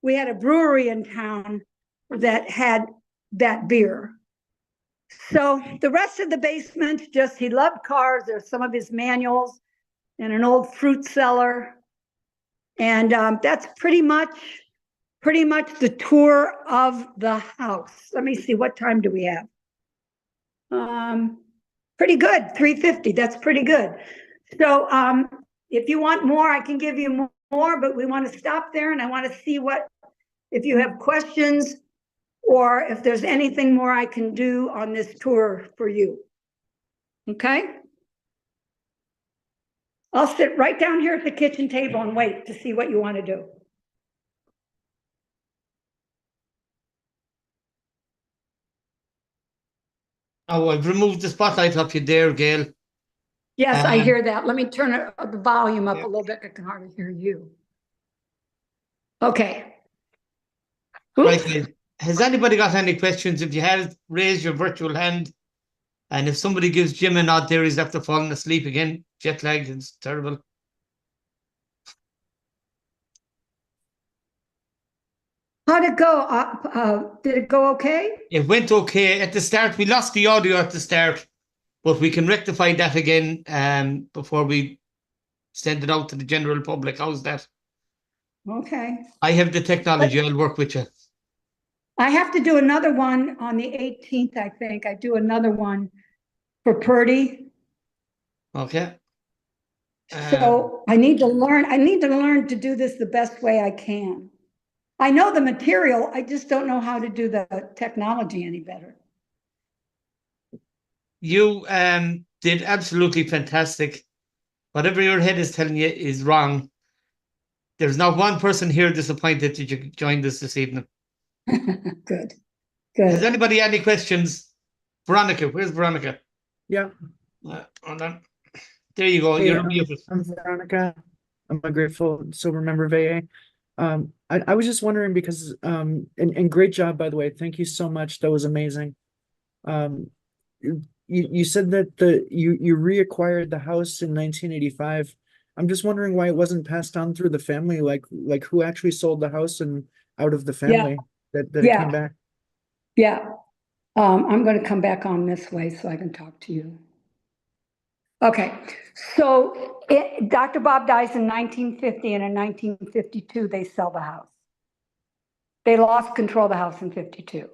We had a brewery in town that had that beer. So the rest of the basement, just he loved cars. There's some of his manuals and an old fruit cellar. And that's pretty much the tour of the house. Let me see, what time do we have? Pretty good, 3:50. That's pretty good. So if you want more, I can give you more, but we want to stop there, and I want to see if you have questions or if there's anything more I can do on this tour for you. Okay? I'll sit right down here at the kitchen table and wait to see what you want to do. Oh, I've removed the spotlight off you there, Gail. Yes, I hear that. Let me turn the volume up a little bit. I can hardly hear you. Okay. Right, Gail. Has anybody got any questions? If you have, raise your virtual hand. And if somebody gives Jim a nod there, he's after falling asleep again. Jet lagged, it's terrible. How'd it go? Did it go okay? It went okay. At the start, we lost the audio at the start, but we can rectify that again before we send it out to the general public. How's that? Okay. I have the technology. I'll work with you. I have to do another one on the 18th, I think. I do another one for Purdy. Okay. So I need to learn to do this the best way I can. I know the material, I just don't know how to do the technology any better. You did absolutely fantastic. Whatever your head is telling you is wrong. There's not one person here disappointed that you joined us this evening. Good. Has anybody any questions? Veronica, where's Veronica? Yeah. Hold on. There you go. Hey, You're I'm Veronica. I'm a grateful sober member of AA. I was just wondering because and great job, by the way. Thank you so much. That was amazing. You said that you reacquired the house in 1985. I'm just wondering why it wasn't passed on through the family, like who actually sold the house and out of the family that it came back. Yeah. I'm going to come back on this way so I can talk to you. Okay. So Dr. Bob dies in 1950, and in 1952, they sell the house. They lost control of the house in 52.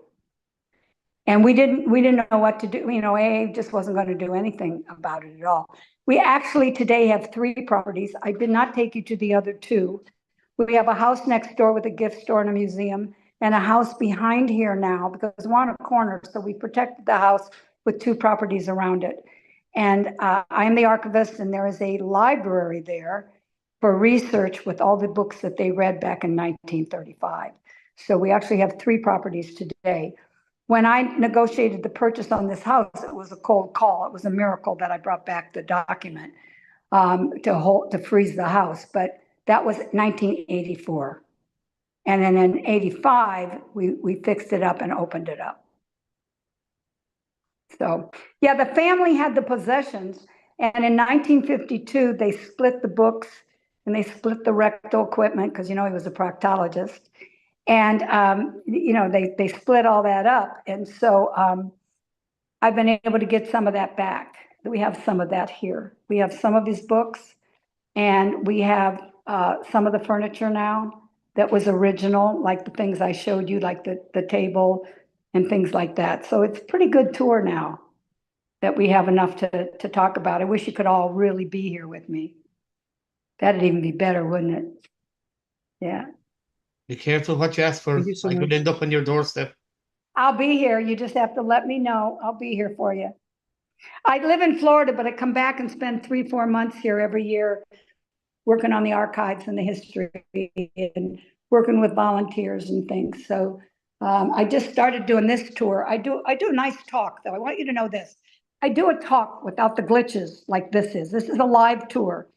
And we didn't know what to do. You know, AA just wasn't going to do anything about it at all. We actually today have 3 properties. I did not take you to the other 2. We have a house next door with a gift store and a museum. and a house behind here now because we're on a corner. So we protected the house with 2 properties around it. And I am the archivist, and there is a library there for research with all the books that they read back in 1935. So we actually have 3 properties today. When I negotiated the purchase on this house, it was a cold call. It was a miracle that I brought back the document to freeze the house, but that was 1984. And then in 85, we fixed it up and opened it up. So, yeah, the family had the possessions, and in 1952, they split the books and they split the rectal equipment because, he was a proctologist. And, they split all that up. And so I've been able to get some of that back. We have some of that here. We have some of his books, and we have some of the furniture now that was original, like the things I showed you, like the table and things like that. So it's a pretty good tour now that we have enough to talk about. I wish you could all really be here with me. That'd even be better, wouldn't it? Yeah. Be careful what you ask for. Thank you so I could much. end up on your doorstep. I'll be here. You just have to let me know. I'll be here for you. I live in Florida, but I come back and spend 3-4 months here every year working on the archives and the history and working with volunteers and things. So I just started doing this tour. I do a nice talk, though. I want you to know this. I do a talk without the glitches like this is. This is a live tour.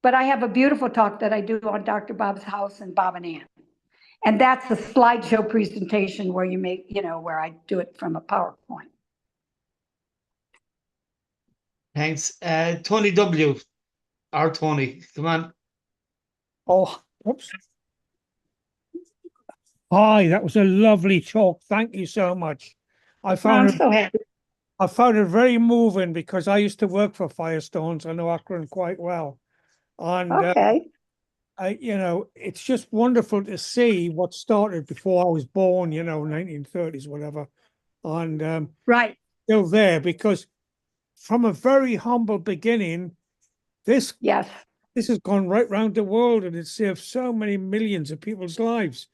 But I have a beautiful talk that I do on Dr. Bob's house and Bob and Ann. And that's a slideshow presentation where you make, where I do it from a PowerPoint. Thanks. Tony W. Our Tony, come on. Oh, whoops. Hi, that was a lovely talk. Thank you so much. I I'm found so happy. it very moving because I used to work for Firestones. I know Akron quite well. And Okay. it's just wonderful to see what started before I was born, 1930s, whatever. And Right. still there because from a very humble beginning, this Yes. has gone right round the world and it saved so many millions of people's lives,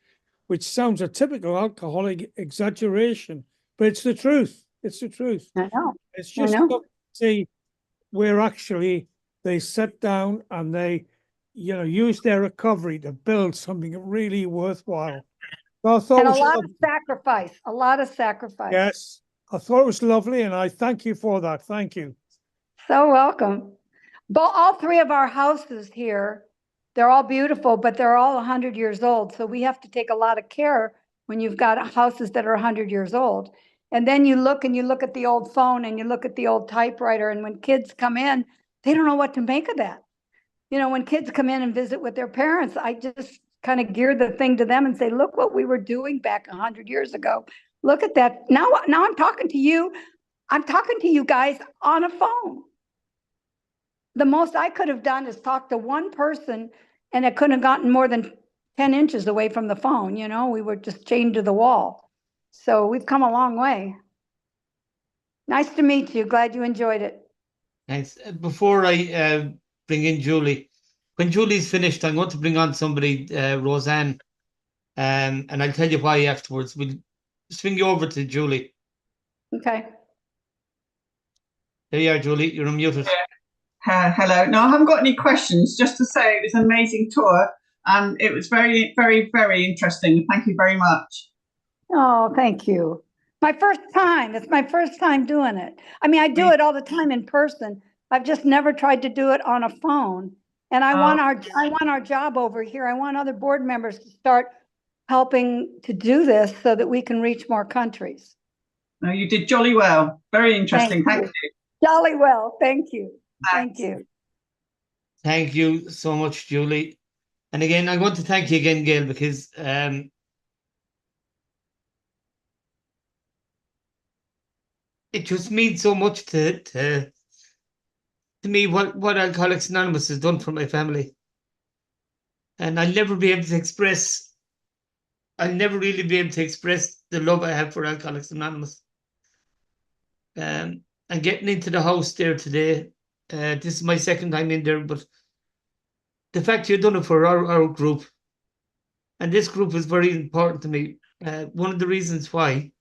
which sounds a typical alcoholic exaggeration, but it's the truth. It's the truth. I know. It's just know. to see where actually they sat down and they, used their recovery to build something really worthwhile. So I thought And it a was lot lovely. of sacrifice, a lot of sacrifice. Yes, I thought it was lovely, and I thank you for that. Thank you. So welcome. But all 3 of our houses here, they're all beautiful, but they're all 100 years old. So we have to take a lot of care when you've got houses that are 100 years old. And then you look at the old phone and you look at the old typewriter. And when kids come in, they don't know what to make of that. When kids come in and visit with their parents, I just kind of gear the thing to them and say, look what we were doing back 100 years ago. Look at that. Now I'm talking to you. I'm talking to you guys on a phone. The most I could have done is talk to one person, and it couldn't have gotten more than 10 inches away from the phone. We were just chained to the wall. So we've come a long way. Nice to meet you. Glad you enjoyed it. Thanks. Before I bring in Julie, when Julie's finished, I'm going to bring on somebody, Roseanne, and I'll tell you why afterwards. We'll swing you over to Julie. Okay. There you are, Julie. You're unmuted. Hello. No, I haven't got any questions. Just to say it was an amazing tour and it was very, very, very interesting. Thank you very much. Oh, thank you. My first time. It's my first time doing it. I mean, I do it all the time in person. I've just never tried to do it on a phone. And I want our job over here. I want other board members to start helping to do this so that we can reach more countries. No, you did jolly well. Very interesting. Thank you. Jolly well. Thank you. Thanks. Thank you. Thank you so much, Julie. And again, I want to thank you again, Gail, because it just means so much to me what Alcoholics Anonymous has done for my family. And I'll never be able to express, I'll never really be able to express the love I have for Alcoholics Anonymous. And getting into the house there today, this is my second time in there, but the fact you've done it for our group, and this group is very important to me One of the reasons why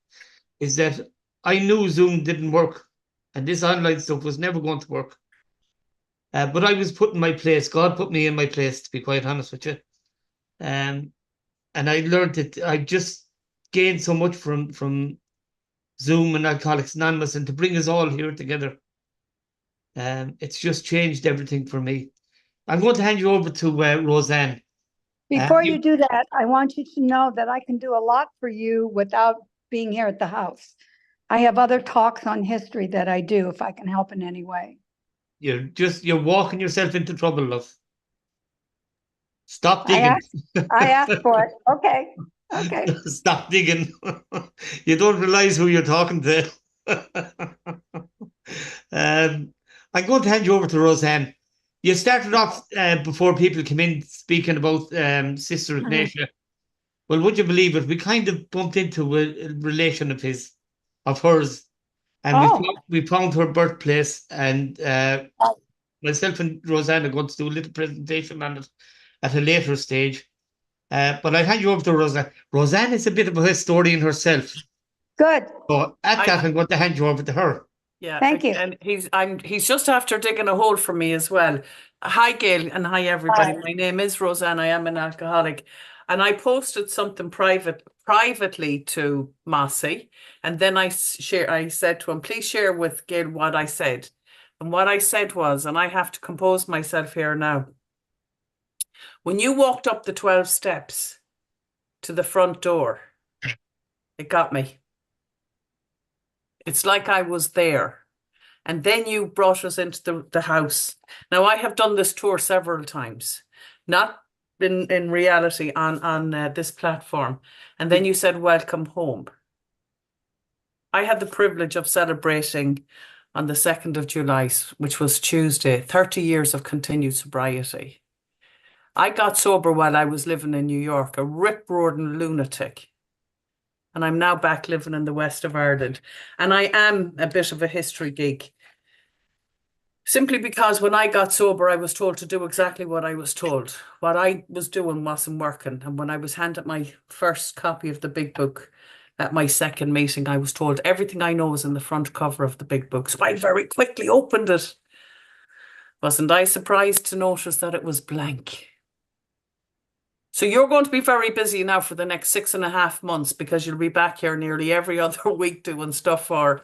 is that I knew Zoom didn't work and this online stuff was never going to work. But I was put in my place. God put me in my place, to be quite honest with you. And I learned that I just gained so much from Zoom and Alcoholics Anonymous, and to bring us all here together. It's just changed everything for me. I'm going to hand you over to Roseanne. Before you do that, I want you to know that I can do a lot for you without being here at the house. I have other talks on history that I do if I can help in any way. You're walking yourself into trouble, love. Stop digging. I asked for it. Okay. Okay. Stop digging. You don't realize who you're talking to. I'm going to hand you over to Roseanne. You started off before people came in speaking about Sister Ignatia. Well, would you believe it? We kind of bumped into a relation of hers, and we found her birthplace, and myself and Roseanne are going to do a little presentation on it at a later stage. But I'll hand you over to Roseanne. Roseanne is a bit of a historian herself. Good. So I'm going to hand you over to her. Yeah, thank you. And he's just after digging a hole for me as well. Hi, Gail, and hi everybody. Hi. My name is Roseanne. I am an alcoholic, and I posted something privately to Massey, and then I said to him, please share with Gail what I said, and what I said was, and I have to compose myself here now. When you walked up the 12 steps to the front door, it got me. It's like I was there. And then you brought us into the house. Now, I have done this tour several times, not in reality on this platform. And then you said, welcome home. I had the privilege of celebrating on the 2nd of July, which was Tuesday, 30 years of continued sobriety. I got sober while I was living in New York, a rip-roaring lunatic. And I'm now back living in the west of Ireland. And I am a bit of a history geek. Simply because when I got sober, I was told to do exactly what I was told. What I was doing wasn't working. And when I was handed my first copy of the big book at my second meeting, I was told everything I know is in the front cover of the big book. So I very quickly opened it. Wasn't I surprised to notice that it was blank? So you're going to be very busy now for the next 6.5 months, because you'll be back here nearly every other week doing stuff for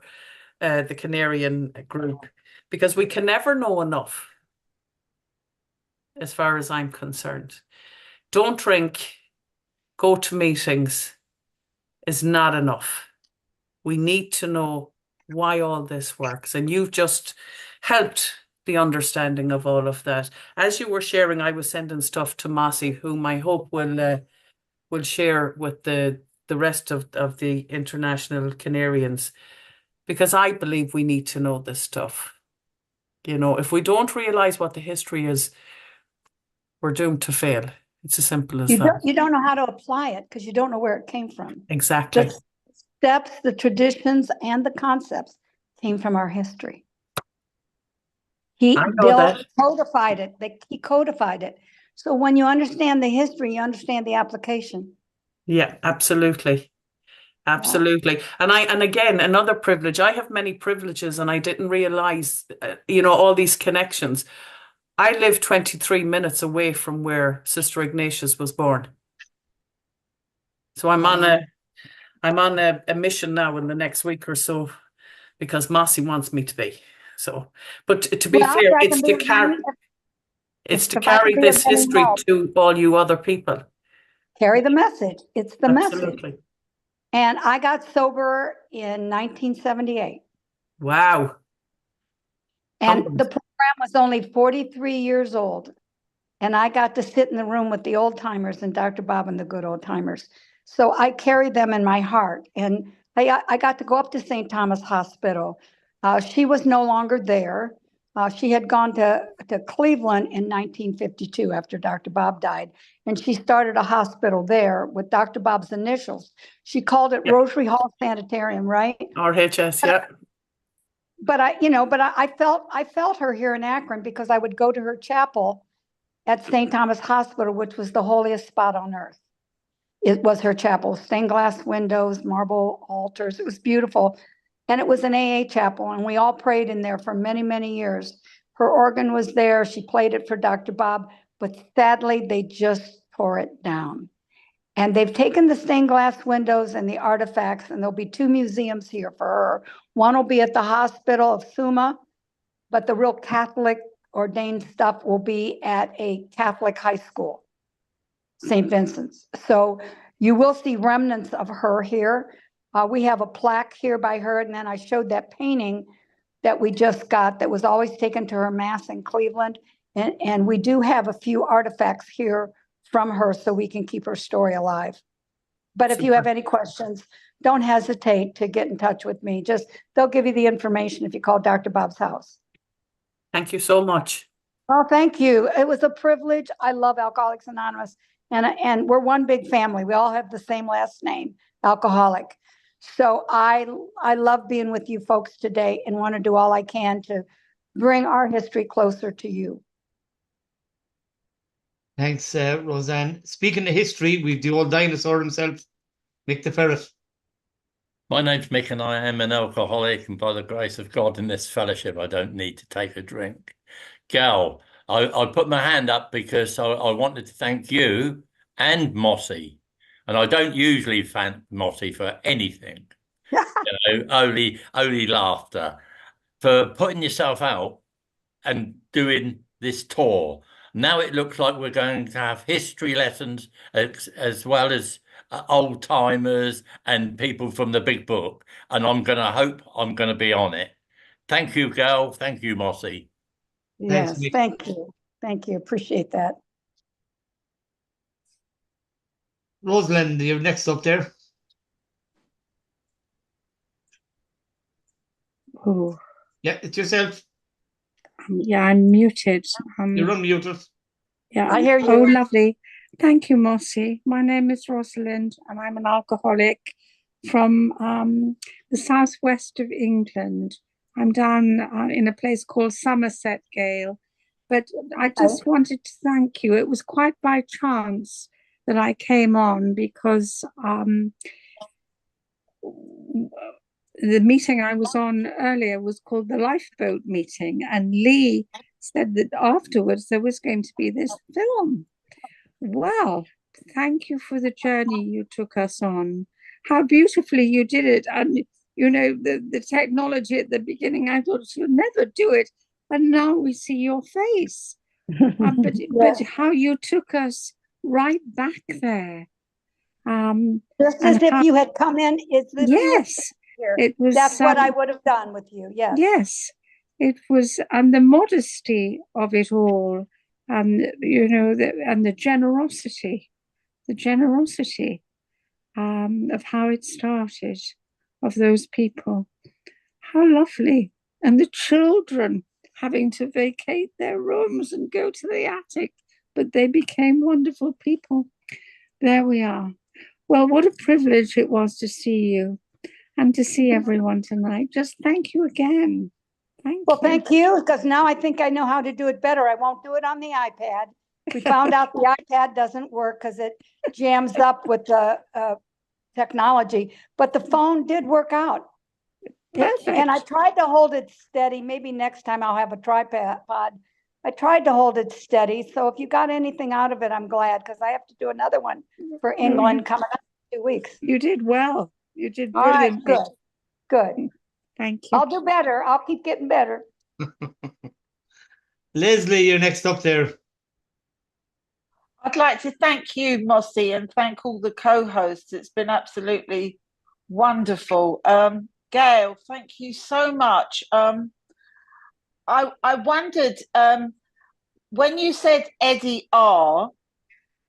the Canarian group, because we can never know enough, as far as I'm concerned. Don't drink, go to meetings is not enough. We need to know why all this works. And you've just helped the understanding of all of that. As you were sharing, I was sending stuff to Massey, whom I hope will share with the rest of the international Canarians, because I believe we need to know this stuff. You know, if we don't realize what the history is, we're doomed to fail. It's as simple as that. You don't know how to apply it because you don't know where it came from. Exactly. The steps, the traditions, and the concepts came from our history. Bill codified it. He codified it. So when you understand the history, you understand the application. Yeah, absolutely. Absolutely. And again, another privilege. I have many privileges, and I didn't realize, all these connections. I live 23 minutes away from where Sister Ignatius was born. So I'm on a mission now in the next week or so, because Massey wants me to be. So, but to be fair, it's to carry this history to all you other people. Carry the message. It's the Absolutely. message. And I got sober in 1978. Wow. And the program was only 43 years old. And I got to sit in the room with the old timers and Dr. Bob and the good old timers. So I carried them in my heart. And I got to go up to St. Thomas Hospital. She was no longer there. She had gone to Cleveland in 1952 after Dr. Bob died. And she started a hospital there with Dr. Bob's initials. She called it Rosary Hall Sanitarium, right? RHS, yeah. But I felt her here in Akron because I would go to her chapel at St. Thomas Hospital, which was the holiest spot on earth. It was her chapel, stained glass windows, marble altars. It was beautiful. And it was an AA chapel, and we all prayed in there for many, many years. Her organ was there. She played it for Dr. Bob, but sadly, they just tore it down. And they've taken the stained glass windows and the artifacts, and there'll be 2 museums here for her. One will be at the hospital of Summa, but the real Catholic ordained stuff will be at a Catholic high school, St. Vincent's. So you will see remnants of her here. We have a plaque here by her, and then I showed that painting that we just got that was always taken to her mass in Cleveland. And we do have a few artifacts here from her so we can keep her story alive. But if you have any questions, don't hesitate to get in touch with me. Just, they'll give you the information if you call Dr. Bob's house. Thank you so much. Oh, thank you. It was a privilege. I love Alcoholics Anonymous, and we're one big family. We all have the same last name, Alcoholic. So I love being with you folks today and want to do all I can to bring our history closer to you. Thanks, Roseanne. Speaking of history, we've the old dinosaur himself, Mick the Ferret. My name's Mick and I am an alcoholic, and by the grace of God in this fellowship, I don't need to take a drink. Gal, I put my hand up because I wanted to thank you and Mossy. And I don't usually thank Mossy for anything, only laughter, for putting yourself out and doing this tour. Now it looks like we're going to have history lessons as well as old timers and people from the big book. And I'm going to hope I'm going to be on it. Thank you, Gal. Thank you, Mossy. Yes, thank you. Thank you. Appreciate that. Rosalind, you're next up there. Oh, Yeah, it's yourself. yeah, I'm muted. You're unmuted. Yeah. I hear you. Oh, lovely. Thank you, Mossy. My name is Rosalind, and I'm an alcoholic from the southwest of England. I'm down in a place called Somerset, Gale. But I just wanted to thank you. It was quite by chance that I came on because the meeting I was on earlier was called the Lifeboat Meeting, and Lee said that afterwards there was going to be this film. Well, thank you for the journey you took us on. How beautifully you did it. And, you know, the technology at the beginning, I thought you'll never do it. And now we see your face. But how you took us right back there. Just as if you had come in. Yes. It was, that's what I would have done with you. Yes. Yes. It was, and the modesty of it all, and you know, and the generosity of how it started, of those people. How lovely. And the children having to vacate their rooms and go to the attic, but they became wonderful people. There we are. Well, what a privilege it was to see you and to see everyone tonight. Just thank you again. Thank you, because now I think I know how to do it better. I won't do it on the iPad. We found out the iPad doesn't work because it jams up with the technology, but the phone did work out. Perfect. And I tried to hold it steady. Maybe next time I'll have a tripod. I tried to hold it steady. So if you got anything out of it, I'm glad, because I have to do another one for England coming up in 2 weeks. You did well. You did all right. brilliantly. Good. Thank you. I'll do better. I'll keep getting better. Leslie, you're next up there. I'd like to thank you, Mossy, and thank all the co-hosts. It's been absolutely wonderful. Gail, thank you so much. I wondered, when you said Eddie R,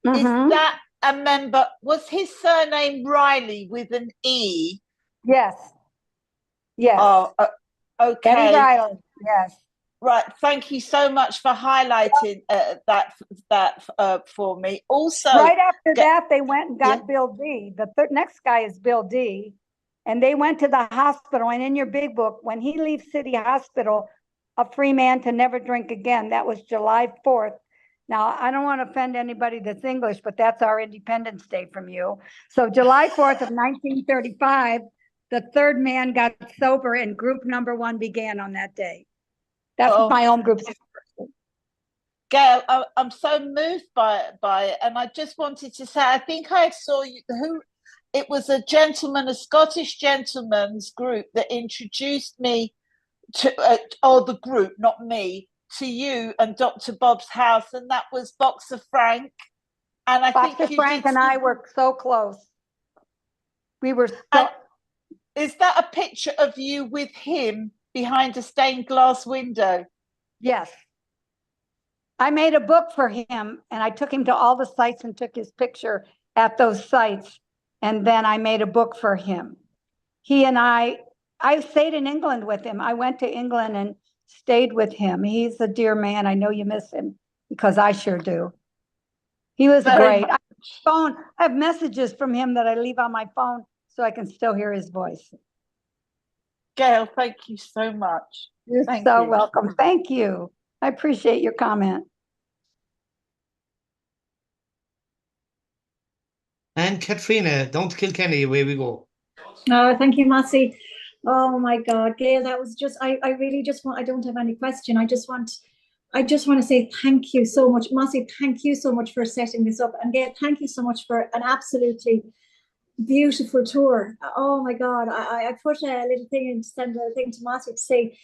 is that a member, was his surname Riley with an E? Yes. Yes. Oh, okay. Eddie Riley, yes. Right, thank you so much for highlighting that for me. Also, right after that, they went and got Bill D. The next guy is Bill D. And they went to the hospital. And in your big book, when he leaves City Hospital, a free man to never drink again, that was July 4th, Now, I don't want to offend anybody that's English, but that's our Independence Day from you. So July 4th of 1935, the third man got sober and group number 1 began on that day. That's Oh. my home group. Gail, I'm so moved by it, and I just wanted to say, I think I saw you. It was a Scottish gentleman's group that introduced me to, or the group, not me, to you and Dr. Bob's house, and that was Boxer Frank. And I think Boxer Frank and I were so close. We were so. Is that a picture of you with him behind a stained glass window? Yes. I made a book for him, and I took him to all the sites and took his picture at those sites. And then I made a book for him. He and I stayed in England with him. I went to England and stayed with him. He's a dear man. I know you miss him because I sure do. He was great. I have messages from him that I leave on my phone so I can still hear his voice. Gail, thank you so much. You're so welcome. Thank you. I appreciate your comment. And Katrina, don't kill Kenny, away we go. No, thank you, Massey. Oh my God, Gail, that was just, I really just want, I don't have any question. I just want to say thank you so much. Massey, thank you so much for setting this up. And Gail, thank you so much for an absolutely beautiful tour. Oh my God, I put a little thing and send a thing to Massey to say,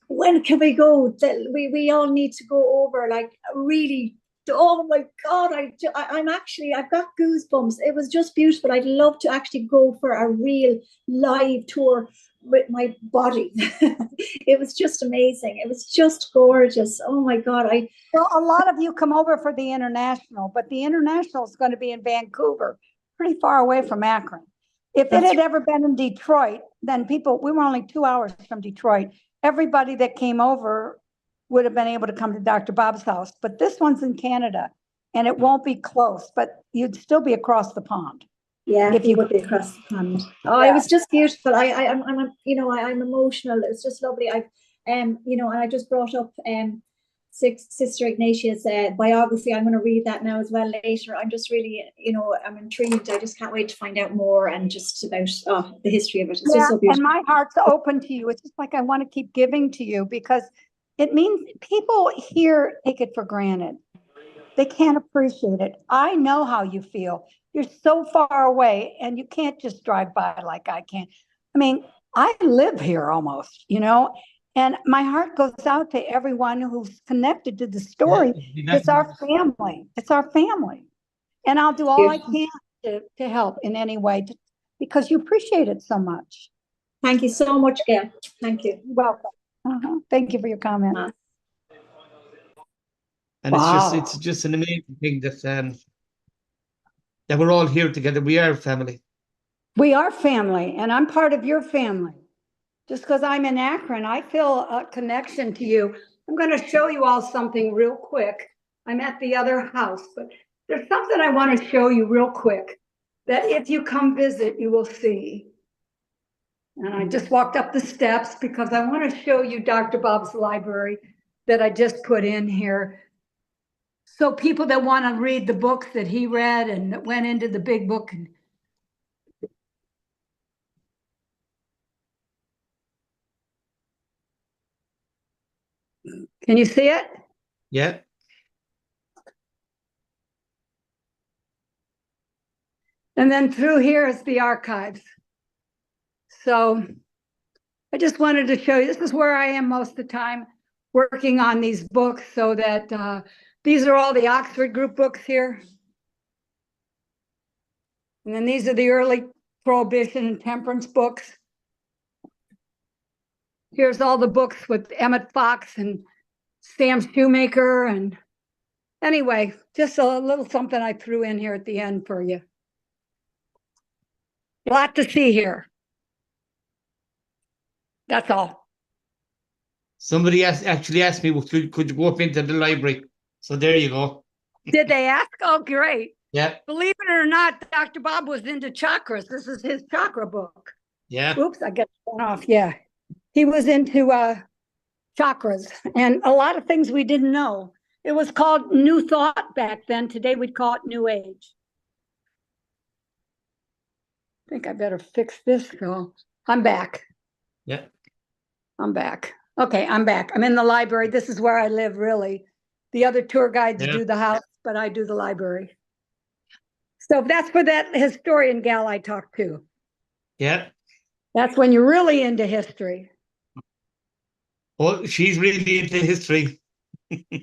when can we go? That we all need to go over, like, really. Oh my God, I've got goosebumps. It was just beautiful. I'd love to actually go for a real live tour with my body. It was just amazing. It was just gorgeous. Oh my God. Well, a lot of you come over for the international, but the international is going to be in Vancouver, pretty far away from Akron. If it had ever been in Detroit, then we were only 2 hours from Detroit. Everybody that came over would have been able to come to Dr. Bob's house, but this one's in Canada and it won't be close, but you'd still be across the pond. Yeah, if you would be across the pond. Oh, yeah. It was just beautiful. I'm emotional. It's just lovely. And I just brought up Sister Ignatia's biography. I'm going to read that now as well later. I'm just really, I'm intrigued. I just can't wait to find out more and just about the history of it. It's just so beautiful. And my heart's open to you. It's just like I want to keep giving to you because it means people here take it for granted. They can't appreciate it. I know how you feel. You're so far away and you can't just drive by like I can. I mean, I live here almost, and my heart goes out to everyone who's connected to the story. Yeah, it's our family. It's our family. And I'll do all I can to help in any way because you appreciate it so much. Thank you so much, Gail. Thank you. You're welcome. Thank you for your comment. And it's just an amazing thing that we're all here together. We are family. We are family, and I'm part of your family. Just because I'm in Akron, I feel a connection to you. I'm going to show you all something real quick. I'm at the other house, but there's something I want to show you real quick that if you come visit, you will see. And I just walked up the steps because I want to show you Dr. Bob's library that I just put in here. So people that want to read the books that he read and that went into the big book. Can you see it? Yeah. And then through here is the archives. So I just wanted to show you, this is where I am most of the time working on these books so that these are all the Oxford group books here. And then these are the early Prohibition and Temperance books. Here's all the books with Emmett Fox and Sam Shoemaker. And anyway, just a little something I threw in here at the end for you. A lot to see here. That's all. Somebody actually asked me, could you go up into the library? So there you go. Did they ask? Oh, great. Yeah. Believe it or not, Dr. Bob was into chakras. This is his chakra book. Yeah. Oops, I got one off. Yeah. He was into chakras and a lot of things we didn't know. It was called New Thought back then. Today we'd call it New Age. I think I better fix this, though. I'm back. Yeah. I'm back. Okay, I'm back. I'm in the library. This is where I live, really. The other tour guides Yeah. do the house, but I do the library. So that's for that historian gal I talked to. Yeah. That's when you're really into history. Oh, she's really into history.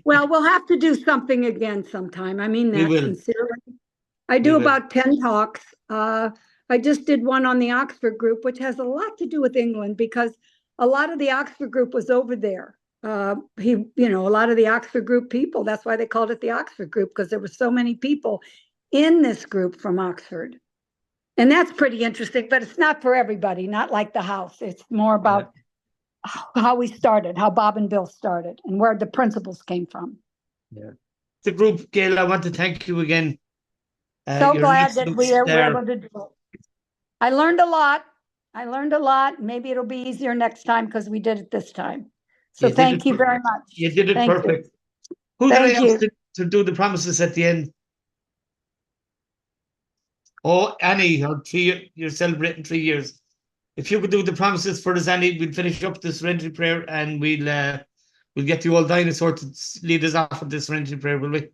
Well, we'll have to do something again sometime. I mean We that will. sincerely. I do will. about 10 talks. I just did one on the Oxford group, which has a lot to do with England because a lot of the Oxford group was over there. A lot of the Oxford group people, that's why they called it the Oxford group, because there were so many people in this group from Oxford. And that's pretty interesting, but it's not for everybody, not like the house. It's more about how we started, how Bob and Bill started, and where the principles came from. Yeah. The group, Gail, I want to thank you again. So you're an glad that excellent we were star. able to do it. I learned a lot. Maybe it'll be easier next time because we did it this time. So thank you very much. You did it Thank you. perfect. Who did Thank I ask you. to do the promises at the end? Oh, Annie, you're celebrating 3 years. If you could do the promises for us, Annie, we'll finish up this serenity prayer and we'll get the old dinosaur to lead us off with this serenity prayer, will we?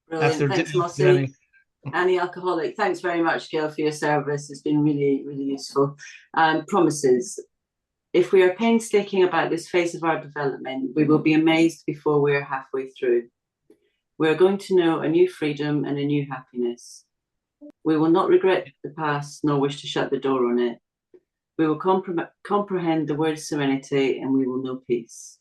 Brilliant. Thanks, Mossy. Annie Alcoholic, thanks very much, Gail, for your service. It's been really, really useful. Promises. If we are painstaking about this phase of our development, we will be amazed before we are halfway through. We are going to know a new freedom and a new happiness. We will not regret the past nor wish to shut the door on it. We will comprehend the word serenity and we will know peace.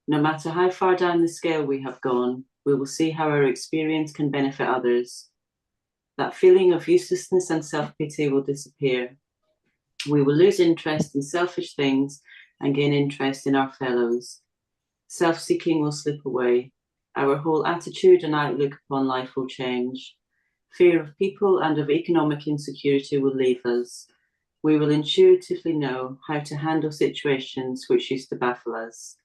No matter how far down the scale we have gone, we will see how our experience can benefit others. That feeling of uselessness and self-pity will disappear. We will lose interest in selfish things and gain interest in our fellows. Self-seeking will slip away. Our whole attitude and outlook upon life will change. Fear of people and of economic insecurity will leave us. We will intuitively know how to handle situations which used to baffle us.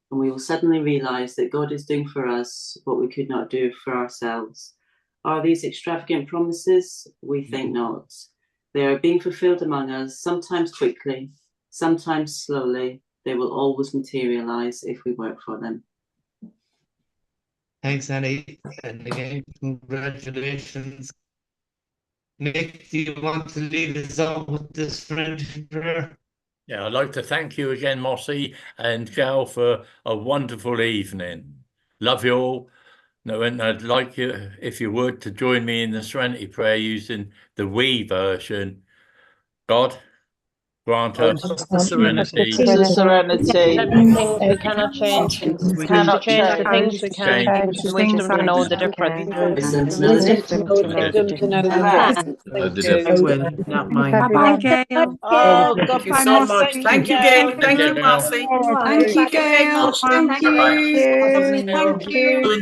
And we will suddenly realize that God is doing for us what we could not do for ourselves. Are these extravagant promises? We think not. They are being fulfilled among us, sometimes quickly, sometimes slowly. They will always materialize if we work for them. Thanks, Annie. And again, congratulations. Nick, do you want to lead us out with this friendship prayer? Yeah, I'd like to thank you again, Mossy and Gal, for a wonderful evening. Love you all. No, and I'd like you, if you would, to join me in the Serenity Prayer using the we version. God, grant us the serenity. serenity. Things we cannot change. We cannot To change the change. things we can. And wisdom to know the difference. Wisdom to know the difference. I will, not mine. Bye, Gail. Oh, Thank God you bless. so much. Thank you, Gail. Thank you, Gail. Mossy. Thank you, Gail. Thank you. Bye. Thank you.